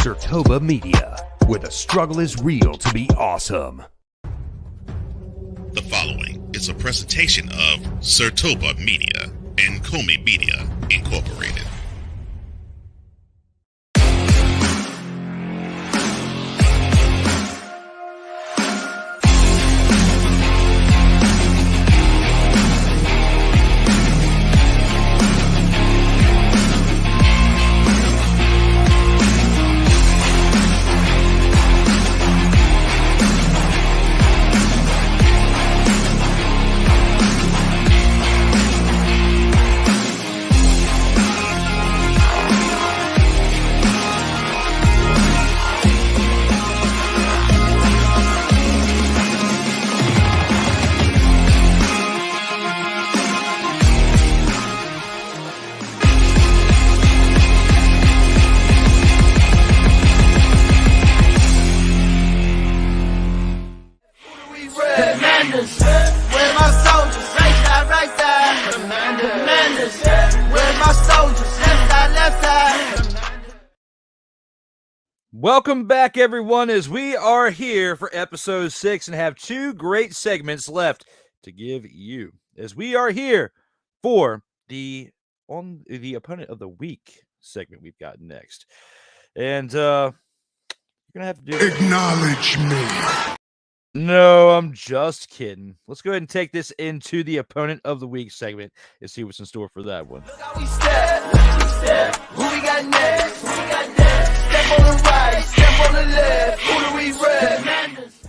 Surtoba Media, where the struggle is real to be awesome. The following is a presentation of Surtoba Media and Comey Media Incorporated. Commanders, where my soldiers? Right side. Commanders, where my soldiers? Left side. Welcome back, everyone, as we are here for episode 6 and have two great segments left to give you. As we are here for the opponent of the week segment we've got next. And you're going to have to do Acknowledge me. No, I'm just kidding. Let's go ahead and take this into the opponent of the week segment and see what's in store for that one. Look how we step. Who we got next? Step on the right, step on the left. Who do we rep? Commanders.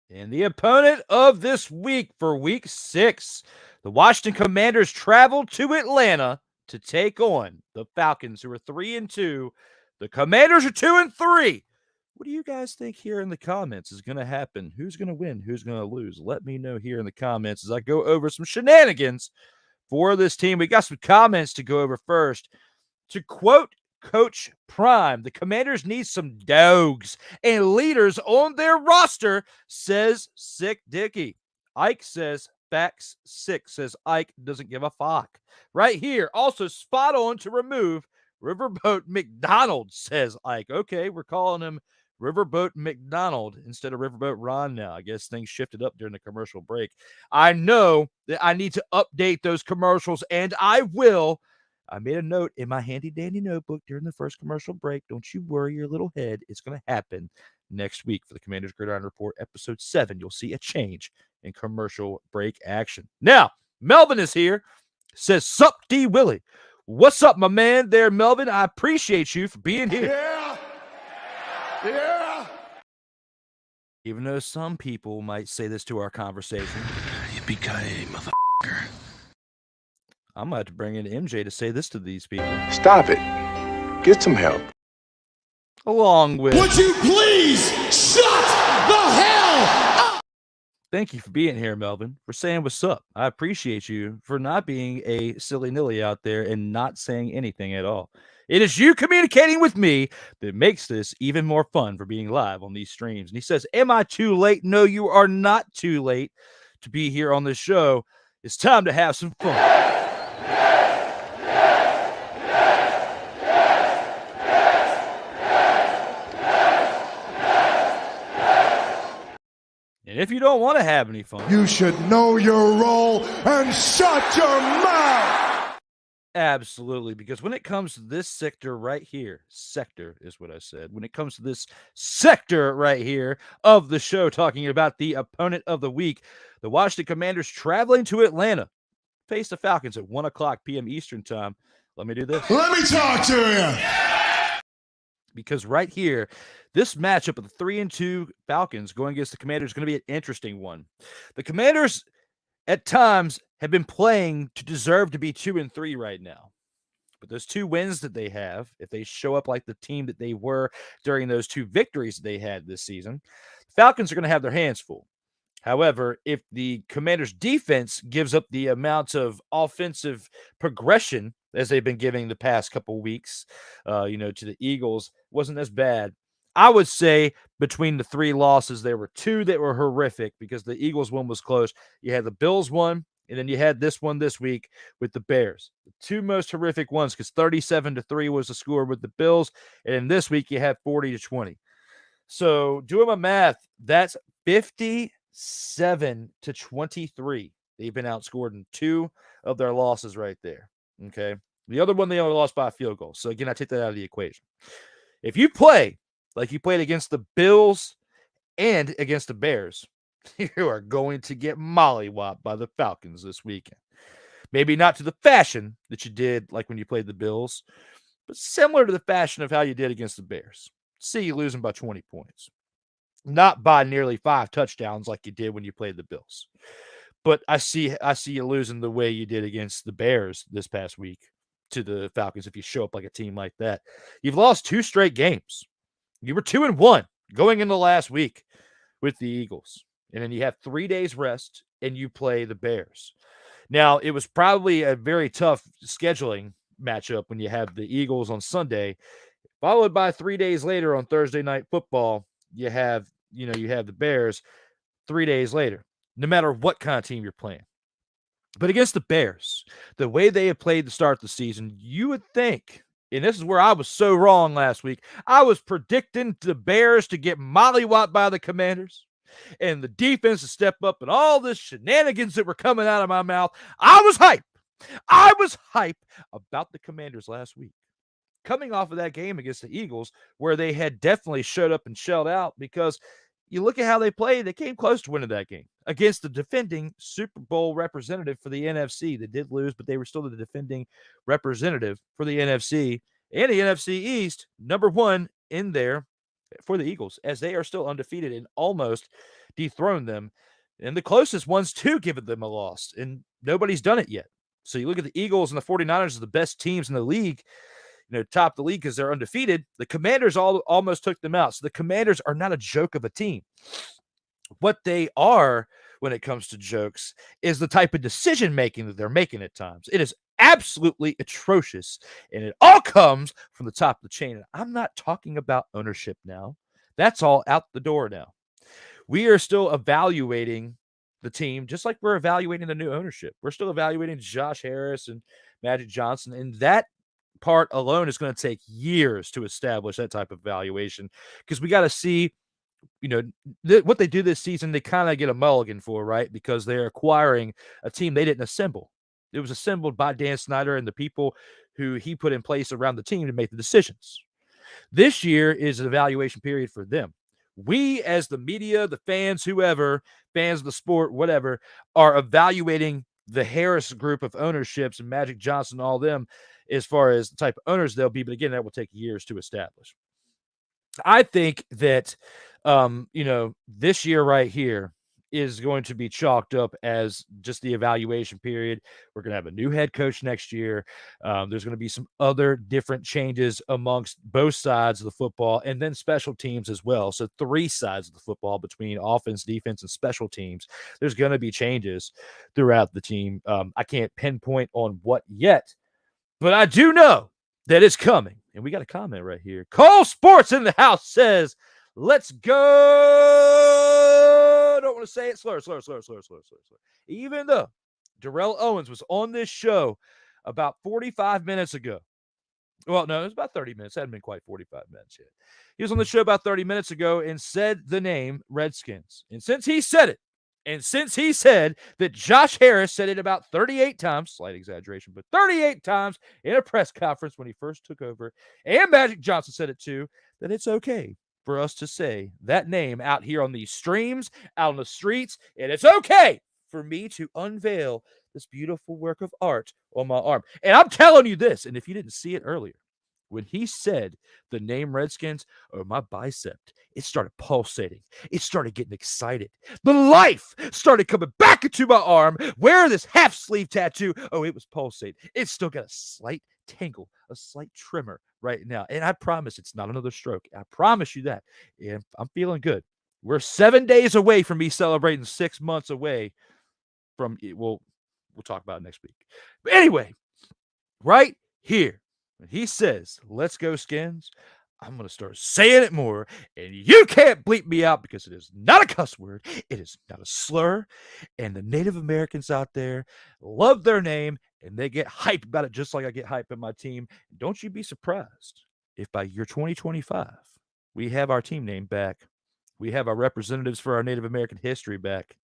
And the opponent of this week for week 6, the Washington Commanders travel to Atlanta to take on the Falcons, who are 3-2. The Commanders are 2-3. What do you guys think here in the comments is going to happen? Who's going to win? Who's going to lose? Let me know here in the comments as I go over some shenanigans for this team. We got some comments to go over first. To quote Coach Prime, the Commanders need some dogs and leaders on their roster, says Sick Dicky. Ike says, facts sick, says Ike doesn't give a fuck. Right here, also spot on to remove Riverboat McDonald, says Ike. Okay, we're calling him Riverboat McDonald instead of Riverboat Ron now. I guess things shifted up during the commercial break. I know that I need to update those commercials, and I will. I made a note in my handy-dandy notebook during the first commercial break. Don't you worry your little head. It's going to happen next week for the Commanders Gridiron Report, Episode 7. You'll see a change in commercial break action. Now, Melvin is here. Says, sup, D. Willie. What's up, my man there, Melvin? I appreciate you for being here. Yeah. Even though some people might say this to our conversation. Yippee-ki-yay, motherfucker. I'm going to have to bring in MJ to say this to these people. Stop it. Get some help. Along with... Would you please shut the hell up? Thank you for being here, Melvin, for saying what's up. I appreciate you for not being a silly-nilly out there and not saying anything at all. It is you communicating with me that makes this even more fun for being live on these streams. And he says, am I too late? No, you are not too late to be here on this show. It's time to have some fun. And if you don't want to have any fun, You should know your role and shut your mouth. absolutely, because when it comes to this sector right here, sector is what I said. When it comes to this sector right here of the show, talking about the opponent of the week, the Washington Commanders traveling to Atlanta, face the Falcons at 1:00 p.m. Eastern time. Let me do this. Let me talk to you. Because right here, this matchup of the 3-2 Falcons going against the Commanders is going to be an interesting one. The Commanders, at times, have been playing to deserve to be 2-3 right now. But those 2 wins that they have, if they show up like the team that they were during those 2 victories they had this season, the Falcons are going to have their hands full. However, if the Commanders' defense gives up the amount of offensive progression as they've been giving the past couple weeks, to the Eagles, wasn't as bad. I would say between the 3 losses, there were 2 that were horrific because the Eagles one was close. You had the Bills one And then you had this one this week with the Bears. The two most horrific ones, because 37-3 was the score with the Bills. And this week you have 40-20. So doing my math, that's 57-23. They've been outscored in two of their losses right there. Okay. The other one, they only lost by a field goal. So again, I take that out of the equation. If you play like you played against the Bills and against the Bears, you are going to get mollywopped by the Falcons this weekend. Maybe not to the fashion that you did like when you played the Bills, but similar to the fashion of how you did against the Bears. See you losing by 20 points. Not by nearly 5 touchdowns like you did when you played the Bills. But I see you losing the way you did against the Bears this past week to the Falcons if you show up like a team like that. You've lost 2 straight games. You were 2-1 going into last week with the Eagles. And then you have 3 days rest and you play the Bears. Now, it was probably a very tough scheduling matchup when you have the Eagles on Sunday, followed by 3 days later on Thursday Night Football, you have the Bears 3 days later, no matter what kind of team you're playing. But against the Bears, the way they have played to start the season, you would think, and this is where I was so wrong last week, I was predicting the Bears to get mollywopped by the Commanders and the defense to step up and all this shenanigans that were coming out of my mouth. I was hype. I was hype about the Commanders last week, coming off of that game against the Eagles, where they had definitely showed up and shelled out, because you look at how they played, they came close to winning that game against the defending Super Bowl representative for the NFC. They did lose, but they were still the defending representative for the NFC and the NFC East, number 1 in there for the Eagles, as they are still undefeated and almost dethroned them. And the closest ones to giving them a loss, and nobody's done it yet. So you look at the Eagles and the 49ers as the best teams in the league, top the league because they're undefeated. The Commanders almost took them out. So the Commanders are not a joke of a team. What they are when it comes to jokes is the type of decision-making that they're making at times. It is absolutely atrocious, and it all comes from the top of the chain. And I'm not talking about ownership now. That's all out the door now. We are still evaluating the team just like we're evaluating the new ownership. We're still evaluating Josh Harris and Magic Johnson, and that part alone is going to take years to establish that type of valuation, because we got to see, what they do this season. They kind of get a mulligan for, right? Because they're acquiring a team they didn't assemble. It was assembled by Dan Snyder and the people who he put in place around the team to make the decisions. This year is an evaluation period for them. We, as the media, the fans, whoever, fans of the sport, whatever, are evaluating the Harris group of ownerships and Magic Johnson, all them, as far as the type of owners they'll be. But again, that will take years to establish. I think that, this year right here is going to be chalked up as just the evaluation period. We're going to have a new head coach next year. There's going to be some other different changes amongst both sides of the football, and then special teams as well. So 3 sides of the football between offense, defense, and special teams. There's going to be changes throughout the team. I can't pinpoint on what yet, but I do know that it's coming. And we got a comment right here. Cole Sports in the house says, let's go. Don't want to say it. Slur. Even though Darrell Owens was on this show about 45 minutes ago. Well, no, it was about 30 minutes. It hadn't been quite 45 minutes yet. He was on the show about 30 minutes ago and said the name Redskins. And since he said it, and since he said that Josh Harris said it about 38 times, slight exaggeration, but 38 times in a press conference when he first took over, and Magic Johnson said it too, that it's okay for us to say that name out here on these streams, out on the streets, and it's okay for me to unveil this beautiful work of art on my arm. And I'm telling you this, and if you didn't see it earlier, when he said the name Redskins, my bicep, it started pulsating. It started getting excited. The life started coming back into my arm. Wear this half sleeve tattoo. Oh, it was pulsating. It's still got a slight tingle, a slight tremor right now. And I promise it's not another stroke. I promise you that. And I'm feeling good. We're 7 days away from me celebrating 6 months away from it. We'll talk about it next week. But anyway, right here, when he says, let's go Skins, I'm going to start saying it more, and you can't bleep me out because it is not a cuss word. It is not a slur, and the Native Americans out there love their name, and they get hyped about it just like I get hyped at my team. Don't you be surprised if by year 2025, we have our team name back. We have our representatives for our Native American history back.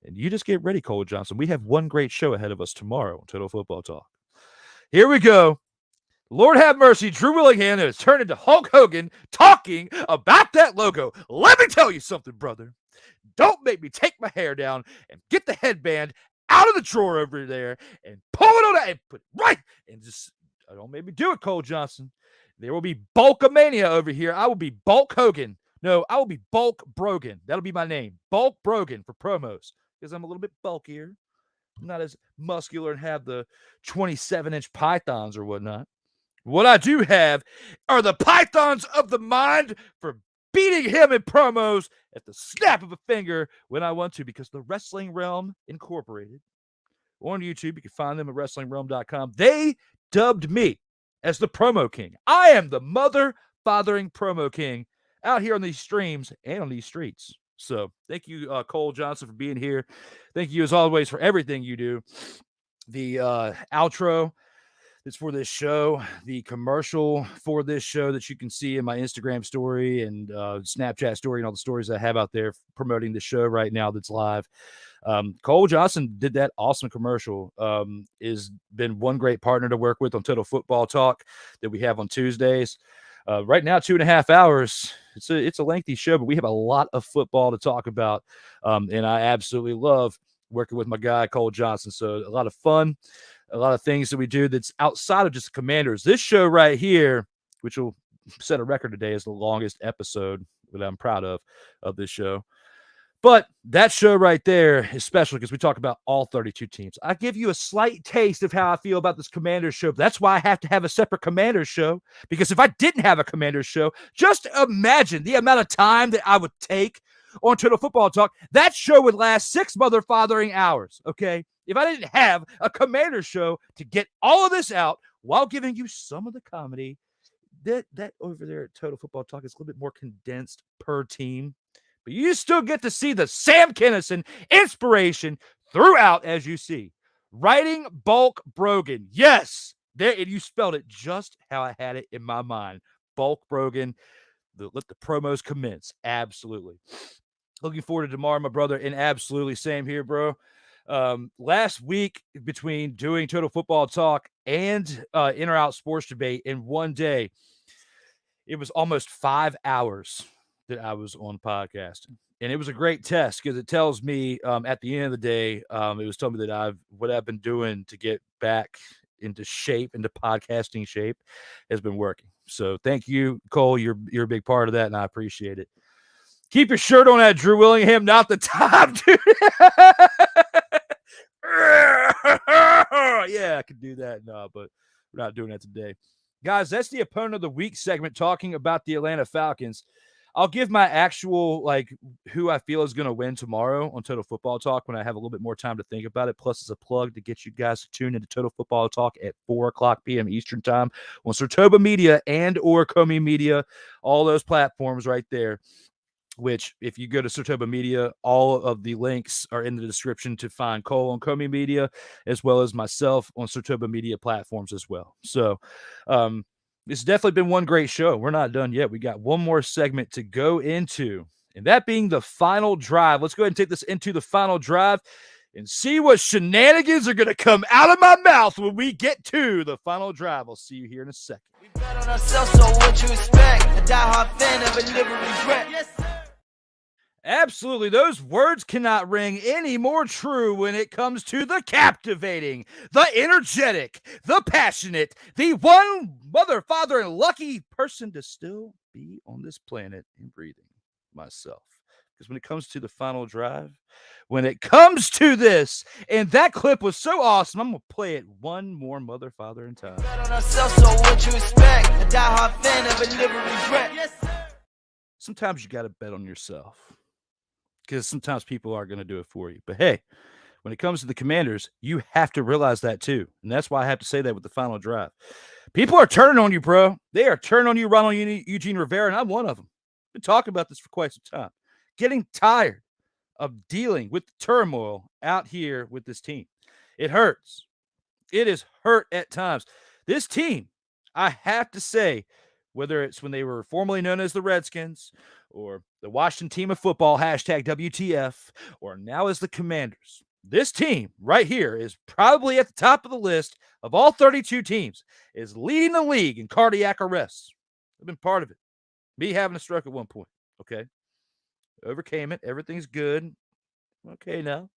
And you just get ready, Cole Johnson. We have one great show ahead of us tomorrow on Total Football Talk. Here we go. Lord have mercy, Drew Willingham has turned into Hulk Hogan talking about that logo. Let me tell you something, brother. Don't make me take my hair down and get the headband out of the drawer over there and pull it on and put it right. And just, don't make me do it, Cole Johnson. There will be Bulkamania over here. I will be Bulk Hogan. No, I will be Bulk Brogan. That'll be my name. Bulk Brogan for promos. Because I'm a little bit bulkier. I'm not as muscular and have the 27-inch pythons or whatnot. What I do have are the pythons of the mind for beating him in promos at the snap of a finger when I want to, because the Wrestling Realm Incorporated on YouTube, you can find them at WrestlingRealm.com. They dubbed me as the Promo King. I am the mother-fathering Promo King out here on these streams and on these streets. So thank you, Cole Johnson, for being here. Thank you, as always, for everything you do. The outro is for this show. The commercial for this show that you can see in my Instagram story and Snapchat story and all the stories I have out there promoting the show right now that's live. Cole Johnson did that awesome commercial. Is been one great partner to work with on Total Football Talk that we have on Tuesdays. Right now, 2.5 hours. It's a lengthy show, but we have a lot of football to talk about. And I absolutely love working with my guy, Cole Johnson. So a lot of fun, a lot of things that we do that's outside of just the Commanders. This show right here, which will set a record today, is the longest episode that I'm proud of this show. But that show right there is special because we talk about all 32 teams. I give you a slight taste of how I feel about this Commanders show. That's why I have to have a separate Commanders show, because if I didn't have a Commanders show, just imagine the amount of time that I would take on Total Football Talk. That show would last 6 mother-fathering hours, okay? If I didn't have a Commanders show to get all of this out while giving you some of the comedy, that over there at Total Football Talk is a little bit more condensed per team. But you still get to see the Sam Kinison inspiration throughout, as you see. Writing Bulk Brogan. Yes, there, and you spelled it just how I had it in my mind. Bulk Brogan. Let the promos commence. Absolutely. Looking forward to tomorrow, my brother, and absolutely same here, bro. Last week, between doing Total Football Talk and In or Out Sports Debate in one day, it was almost 5 hours that I was on podcasting. And it was a great test because it tells me at the end of the day, it was telling me that what I've been doing to get back into shape, into podcasting shape, has been working. So thank you, Cole. You're a big part of that, and I appreciate it. Keep your shirt on at Drew Willingham, not the top, dude. Yeah, I could do that. No, but we're not doing that today. Guys, that's the Opponent of the Week segment talking about the Atlanta Falcons. I'll give my actual, who I feel is going to win tomorrow on Total Football Talk when I have a little bit more time to think about it. Plus, it's a plug to get you guys to tune into Total Football Talk at 4 o'clock p.m. Eastern Time on Sartoba Media and or Comey Media, all those platforms right there, which if you go to Sartoba Media, all of the links are in the description to find Cole on Comey Media, as well as myself on Sartoba Media platforms as well. So, it's definitely been one great show. We're not done yet. We got one more segment to go into, and that being the final drive. Let's go ahead and take this into the final drive and see what shenanigans are going to come out of my mouth when we get to the final drive. I'll see you here in a second. We bet on ourselves, so what you expect? A diehard fan never live with regret. Yes, sir. Absolutely. Those words cannot ring any more true when it comes to the captivating, the energetic, the passionate, the one mother, father, and lucky person to still be on this planet and breathing, myself. Because when it comes to the final drive, when it comes to this, and that clip was so awesome, I'm going to play it one more mother, father, in time. Bet on ourselves, so what you expect? A diehard fan never live with regret. Yes, sir. Sometimes you got to bet on yourself, because sometimes people are going to do it for you. But hey, When it comes to the Commanders, you have to realize that too. And that's why I have to say that with the final drive. People are turning on you, bro. They are turning on you, Ronald Eugene Rivera, and I'm one of them. I've been talking about this for quite some time. Getting tired of dealing with the turmoil out here with this team. It hurts. It is hurt at times. This team, I have to say, whether it's when they were formerly known as the Redskins or the Washington Team of Football, hashtag WTF, or now as the Commanders, this team right here is probably at the top of the list of all 32 teams, is leading the league in cardiac arrests. I've been part of it. Me having a stroke at one point, okay? Overcame it. Everything's good. Okay, now,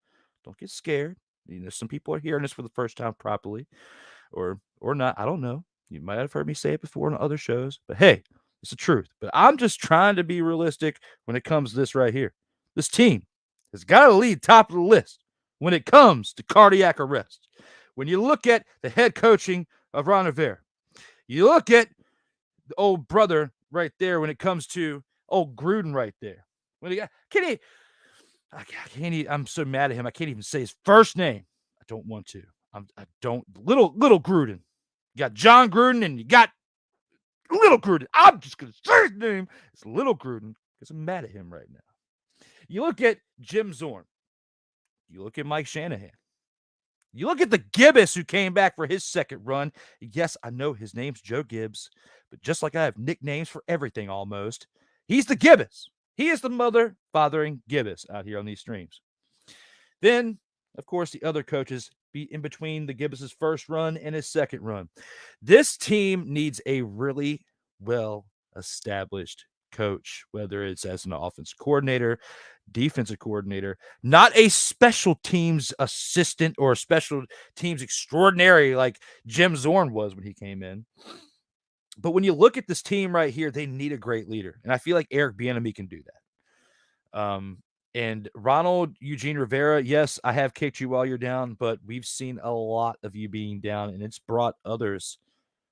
don't get scared. You know, some people are hearing this for the first time properly or not. I don't know. You might have heard me say it before on other shows, but hey, it's the truth. But I'm just trying to be realistic when it comes to this right here. This team has got to lead top of the list when it comes to cardiac arrest. When you look at the head coaching of Ron Rivera, you look at the old brother right there when it comes to old Gruden right there. When he got, I'm so mad at him. I can't even say his first name. I don't want to. Little Gruden. You got John Gruden and you got Little Gruden. I'm just going to say his name. It's Little Gruden because I'm mad at him right now. You look at Jim Zorn. You look at Mike Shanahan. You look at the Gibbous who came back for his second run. Yes, I know his name's Joe Gibbs, but just like I have nicknames for everything almost, he's the Gibbous. He is the mother-fathering Gibbous out here on these streams. Then, of course, the other coaches be in between the Gibbous' first run and his second run. This team needs a really well-established coach, whether it's as an offensive coordinator, defensive coordinator, not a special teams assistant or a special teams extraordinary like Jim Zorn was when he came in. But when you look at this team right here, they need a great leader. And I feel like Eric Bieniemy can do that. And Ronald Eugene Rivera, yes, I have kicked you while you're down, but we've seen a lot of you being down, and it's brought others,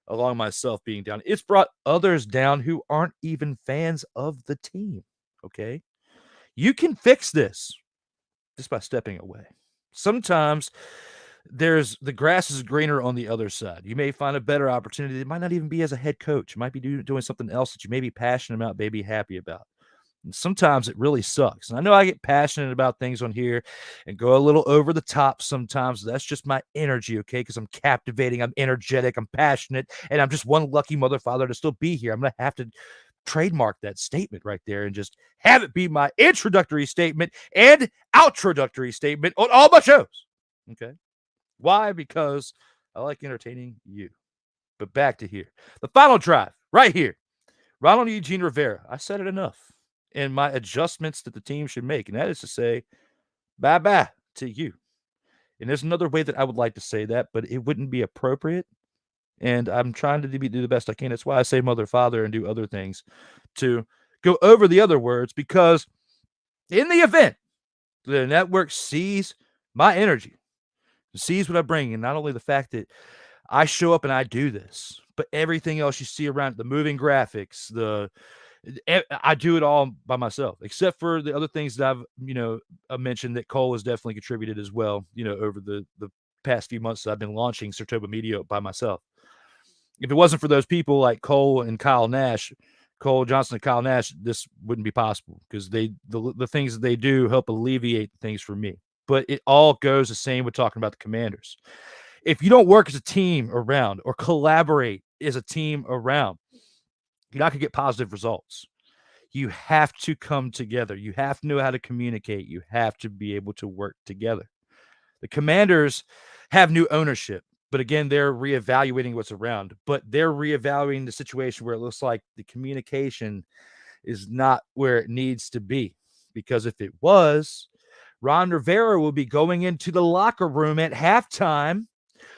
along myself being down. It's brought others down who aren't even fans of the team, okay? You can fix this just by stepping away. Sometimes the grass is greener on the other side. You may find a better opportunity. It might not even be as a head coach. It might be doing something else that you may be passionate about, may be happy about. And sometimes it really sucks. And I know I get passionate about things on here and go a little over the top sometimes. That's just my energy, okay? Because I'm captivating, I'm energetic, I'm passionate, and I'm just one lucky mother father to still be here. I'm going to have to trademark that statement right there and just have it be my introductory statement and outroductory statement on all my shows, okay? Why? Because I like entertaining you. But back to here. The final drive right here. Ronald Eugene Rivera. I said it enough. And my adjustments that the team should make. And that is to say, bye-bye to you. And there's another way that I would like to say that, but it wouldn't be appropriate. And I'm trying to do the best I can. That's why I say mother, father, and do other things to go over the other words. Because in the event the network sees my energy, sees what I bring, and not only the fact that I show up and I do this, but everything else you see around, the moving graphics, I do it all by myself, except for the other things that I've mentioned that Cole has definitely contributed as well, over the past few months that I've been launching Sartoba Media by myself. If it wasn't for those people like Cole Johnson and Kyle Nash, this wouldn't be possible because the things that they do help alleviate things for me. But it all goes the same with talking about the Commanders. If you don't work as a team around or collaborate as a team around, you're not going to get positive results. You have to come together. You have to know how to communicate. You have to be able to work together. The Commanders have new ownership, but again, they're reevaluating what's around. But they're reevaluating the situation where it looks like the communication is not where it needs to be. Because if it was, Ron Rivera will be going into the locker room at halftime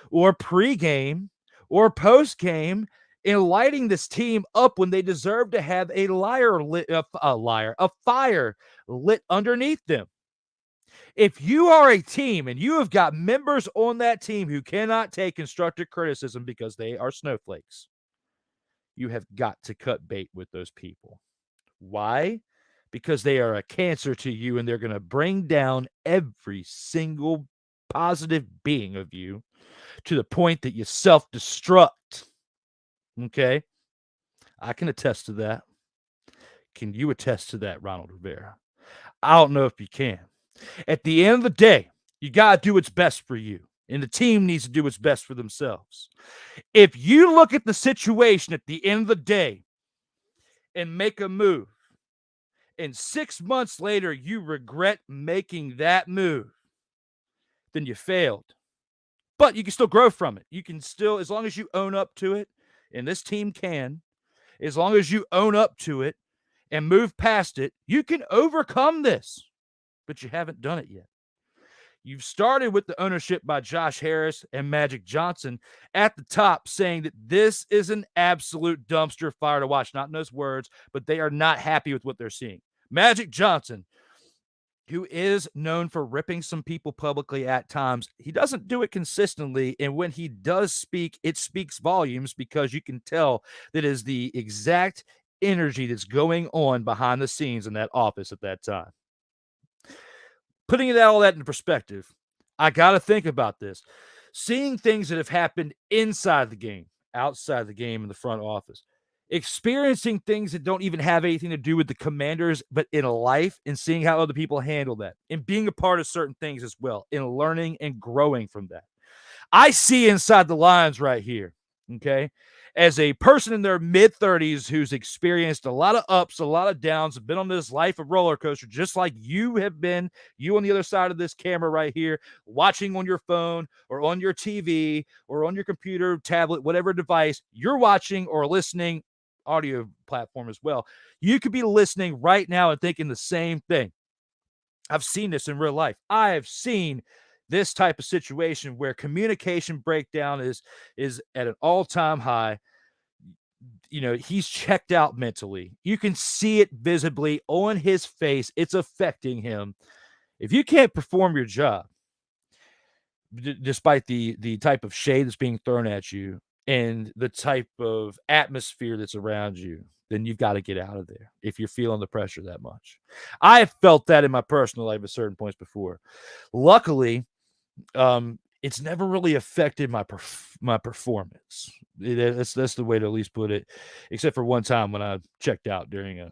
or pregame or postgame and lighting this team up when they deserve to have a fire lit underneath them. If you are a team and you have got members on that team who cannot take constructive criticism because they are snowflakes, you have got to cut bait with those people. Why? Because they are a cancer to you and they're going to bring down every single positive being of you to the point that you self-destruct. Okay? I can attest to that. Can you attest to that, Ronald Rivera? I don't know if you can. At the end of the day, you got to do what's best for you, and the team needs to do what's best for themselves. If you look at the situation at the end of the day and make a move, and 6 months later you regret making that move, then you failed. But you can still grow from it. You can still, as long as you own up to it, and this team can, as long as you own up to it and move past it, you can overcome this. But you haven't done it yet. You've started with the ownership by Josh Harris and Magic Johnson at the top saying that this is an absolute dumpster fire to watch. Not in those words, but they are not happy with what they're seeing. Magic Johnson, who is known for ripping some people publicly at times, he doesn't do it consistently. And when he does speak, it speaks volumes because you can tell that is the exact energy that's going on behind the scenes in that office at that time. Putting all that into perspective, I got to think about this. Seeing things that have happened inside the game, outside the game, in the front office, experiencing things that don't even have anything to do with the Commanders, but in life, and seeing how other people handle that, and being a part of certain things as well, and learning and growing from that. I see inside the lines right here, okay? As a person in their mid-30s who's experienced a lot of ups, a lot of downs, been on this life of roller coaster, just like you have been, you on the other side of this camera right here, watching on your phone or on your TV or on your computer, tablet, whatever device you're watching or listening, audio platform as well. You could be listening right now and thinking the same thing. I've seen this in real life. I have seen this type of situation where communication breakdown is at an all-time high. You know, he's checked out mentally. You can see it visibly on his face. It's affecting him. If you can't perform your job, despite the type of shade that's being thrown at you and the type of atmosphere that's around you, then you've got to get out of there if you're feeling the pressure that much. I have felt that in my personal life at certain points before. Luckily, it's never really affected my performance. That's the way to at least put it, except for one time when I checked out during a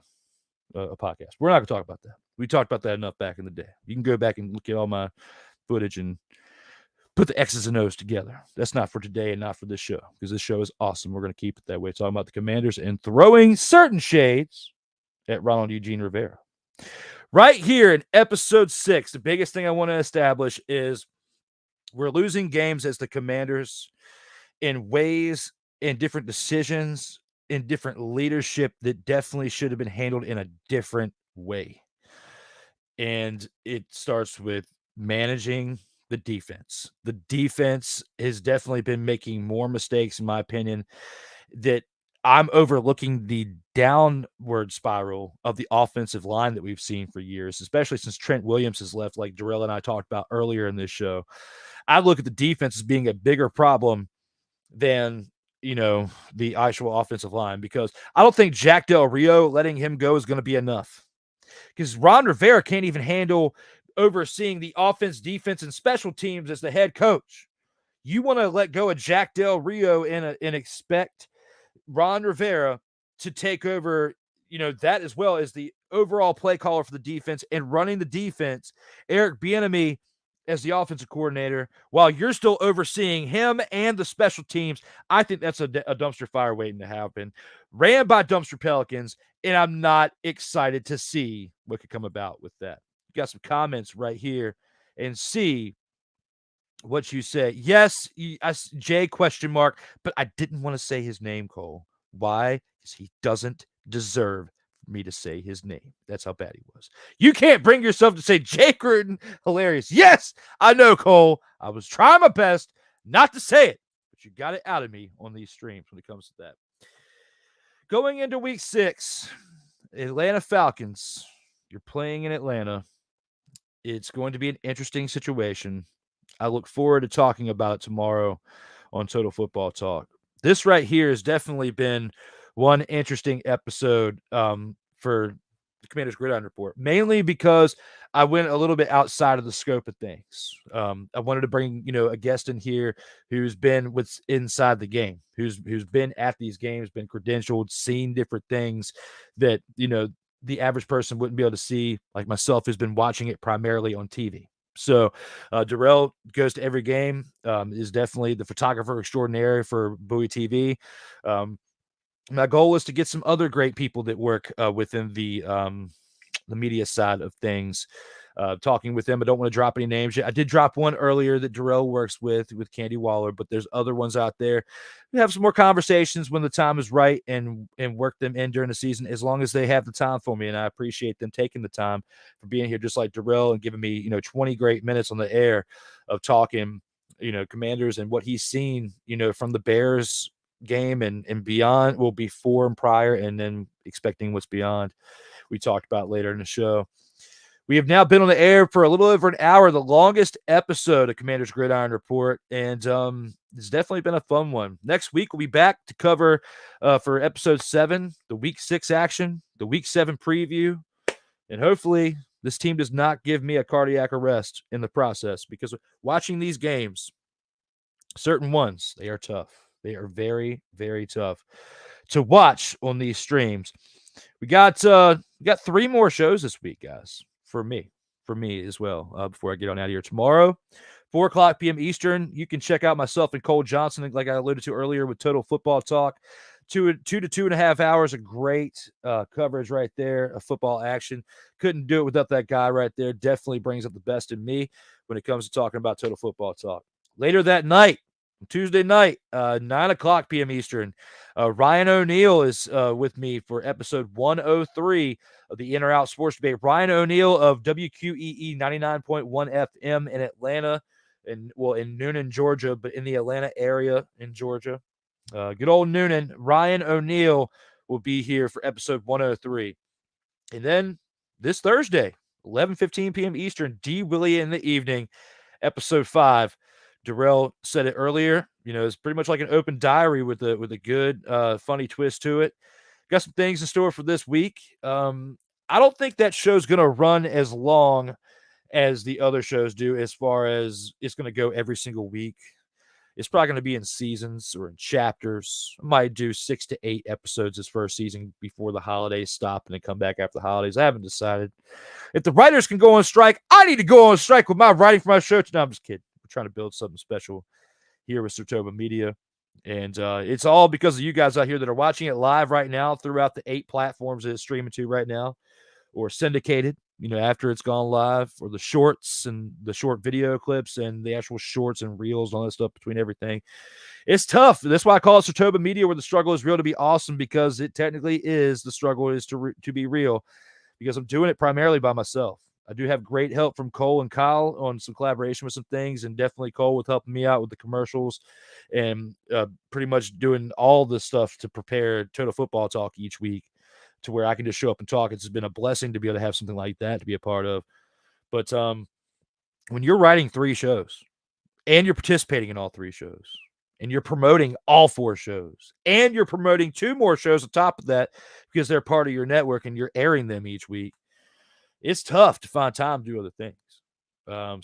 podcast. We're not going to talk about that. We talked about that enough back in the day. You can go back and look at all my footage and put the X's and O's together. That's not for today and not for this show, because this show is awesome. We're going to keep it that way. Talking about the Commanders and throwing certain shades at Ronald Eugene Rivera. Right here in episode 6, the biggest thing I want to establish is we're losing games as the Commanders in ways, in different decisions, in different leadership that definitely should have been handled in a different way. And it starts with managing the defense. The defense has definitely been making more mistakes, in my opinion, that I'm overlooking the downward spiral of the offensive line that we've seen for years, especially since Trent Williams has left, like Darrell and I talked about earlier in this show. I look at the defense as being a bigger problem than, the actual offensive line, because I don't think Jack Del Rio, letting him go, is going to be enough. Because Ron Rivera can't even handle overseeing the offense, defense, and special teams as the head coach. You want to let go of Jack Del Rio and expect Ron Rivera to take over, that as well as the overall play caller for the defense and running the defense, Eric Bieniemy as the offensive coordinator, while you're still overseeing him and the special teams. I think that's a dumpster fire waiting to happen. Ran by dumpster Pelicans, and I'm not excited to see what could come about with that. You got some comments right here and see what you say. Yes, J ? But I didn't want to say his name, Cole. Why? Because he doesn't deserve me to say his name. That's how bad he was. You can't bring yourself to say Jay Gruden. Hilarious. Yes, I know, Cole. I was trying my best not to say it, but you got it out of me on these streams when it comes to that. Going into week 6, Atlanta Falcons. You're playing in Atlanta. It's going to be an interesting situation. I look forward to talking about it tomorrow on Total Football Talk. This right here has definitely been one interesting episode for the Commanders Gridiron Report, mainly because I went a little bit outside of the scope of things. I wanted to bring, a guest in here who's been what's inside the game, who's been at these games, been credentialed, seen different things that, the average person wouldn't be able to see, like myself, who's been watching it primarily on TV. So Darrell goes to every game, is definitely the photographer extraordinaire for Bowie TV. My goal is to get some other great people that work within the media side of things, talking with them. I don't want to drop any names yet. I did drop one earlier that Darrell works with Candy Waller, but there's other ones out there. We have some more conversations when the time is right and work them in during the season, as long as they have the time for me. And I appreciate them taking the time for being here, just like Darrell, and giving me, 20 great minutes on the air of talking, Commanders and what he's seen, from the Bears game and beyond, well, before and prior, and then expecting what's beyond. We talked about later in the show. We have now been on the air for a little over an hour, the longest episode of Commanders Gridiron Report, and it's definitely been a fun one. Next week, we'll be back to cover for episode 7, the week 6 action, the week 7 preview, and hopefully this team does not give me a cardiac arrest in the process, because watching these games, certain ones, they are tough. They are very, very tough to watch on these streams. We got 3 more shows this week, guys. For me as well, before I get on out of here. Tomorrow, 4 o'clock p.m. Eastern, you can check out myself and Cole Johnson, like I alluded to earlier, with Total Football Talk. 2 to 2.5 hours of great coverage right there of football action. Couldn't do it without that guy right there. Definitely brings up the best in me when it comes to talking about Total Football Talk. Later that night, Tuesday night, 9 o'clock p.m. Eastern, Ryan O'Neal is with me for episode 103 of the In or Out Sports Debate. Ryan O'Neal of WQEE 99.1 FM in Atlanta, in Noonan, Georgia, but in the Atlanta area in Georgia. Good old Noonan. Ryan O'Neal will be here for episode 103. And then this Thursday, 11:15 p.m. Eastern, D. Willie in the evening, episode 5. Darrell said it earlier, it's pretty much like an open diary with a good, funny twist to it. Got some things in store for this week. I don't think that show's going to run as long as the other shows do, as far as it's going to go every single week. It's probably going to be in seasons or in chapters. I might do 6 to 8 episodes this first season before the holidays stop and then come back after the holidays. I haven't decided. If the writers can go on strike, I need to go on strike with my writing for my show. No, I'm just kidding. We're trying to build something special here with Sertoba Media. And it's all because of you guys out here that are watching it live right now throughout the 8 platforms that it's streaming to right now, or syndicated, after it's gone live, or the shorts and the short video clips and the actual shorts and reels and all that stuff between everything. It's tough. That's why I call it Sertoba Media, where the struggle is real to be awesome, because it technically is. The struggle is to be real, because I'm doing it primarily by myself. I do have great help from Cole and Kyle on some collaboration with some things, and definitely Cole with helping me out with the commercials and pretty much doing all the stuff to prepare Total Football Talk each week, to where I can just show up and talk. It's been a blessing to be able to have something like that to be a part of. But when you're writing 3 shows and you're participating in all 3 shows and you're promoting all 4 shows and you're promoting 2 more shows on top of that because they're part of your network and you're airing them each week, it's tough to find time to do other things.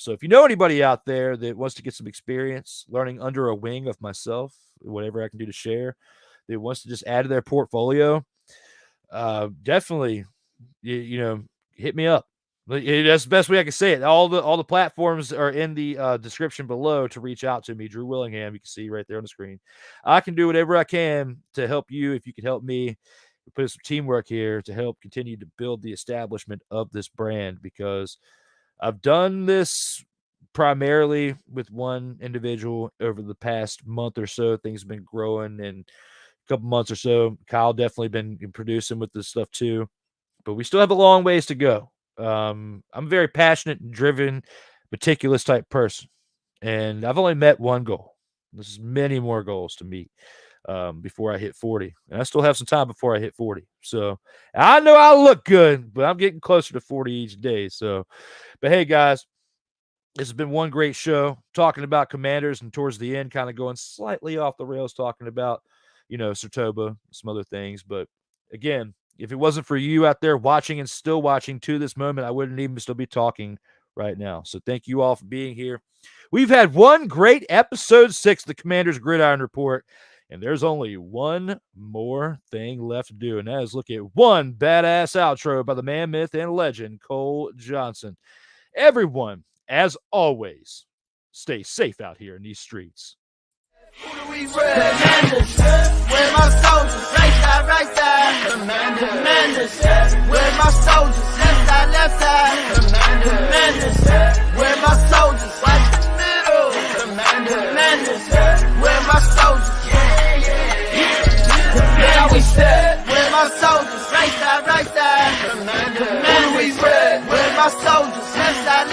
So if you know anybody out there that wants to get some experience learning under a wing of myself, whatever I can do to share, that wants to just add to their portfolio, definitely, hit me up. That's the best way I can say it. All the platforms are in the description below to reach out to me. Drew Willingham, you can see right there on the screen. I can do whatever I can to help you. If you can help me, put some teamwork here to help continue to build the establishment of this brand, because I've done this primarily with one individual over the past month or so. Things have been growing, and a couple months or so, Kyle definitely been producing with this stuff too, but we still have a long ways to go. I'm a very passionate and driven, meticulous type person, and I've only met one goal. There's many more goals to meet before I hit 40, and I still have some time before I hit 40. So I know I look good, but I'm getting closer to 40 each day. So, but hey, guys, this has been one great show talking about Commanders, and towards the end, kind of going slightly off the rails, talking about, Sertoba, some other things. But again, If it wasn't for you out there watching and still watching to this moment, I wouldn't even still be talking right now. So thank you all for being here. We've had one great episode 6 of the Commanders Gridiron Report, and there's only one more thing left to do, and that is look at one badass outro by the man, myth, and legend, Cole Johnson. Everyone, as always, stay safe out here in these streets. Who do we rep? Commanders, where my soldiers, right side, Commanders, where my soldiers, left side, Commanders, where my soldiers, watch the middle, Commanders, where my soldiers, now we step, where my soldiers, right side, Commanders, we rep, where my soldiers, left side,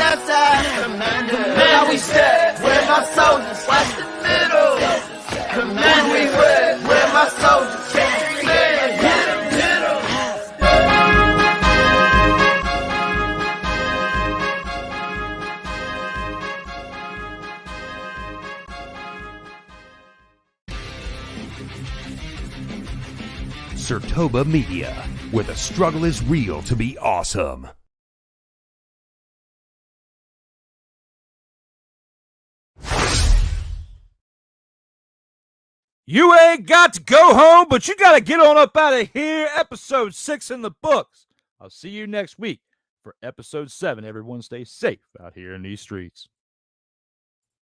now we step, where my soldiers, watch the middle. Command we where my soldiers can't stand. Hit 'em. Sertoba Media, where the struggle is real to be awesome. You ain't got to go home, but you got to get on up out of here. Episode 6 in the books. I'll see you next week for episode 7. Everyone stay safe out here in these streets.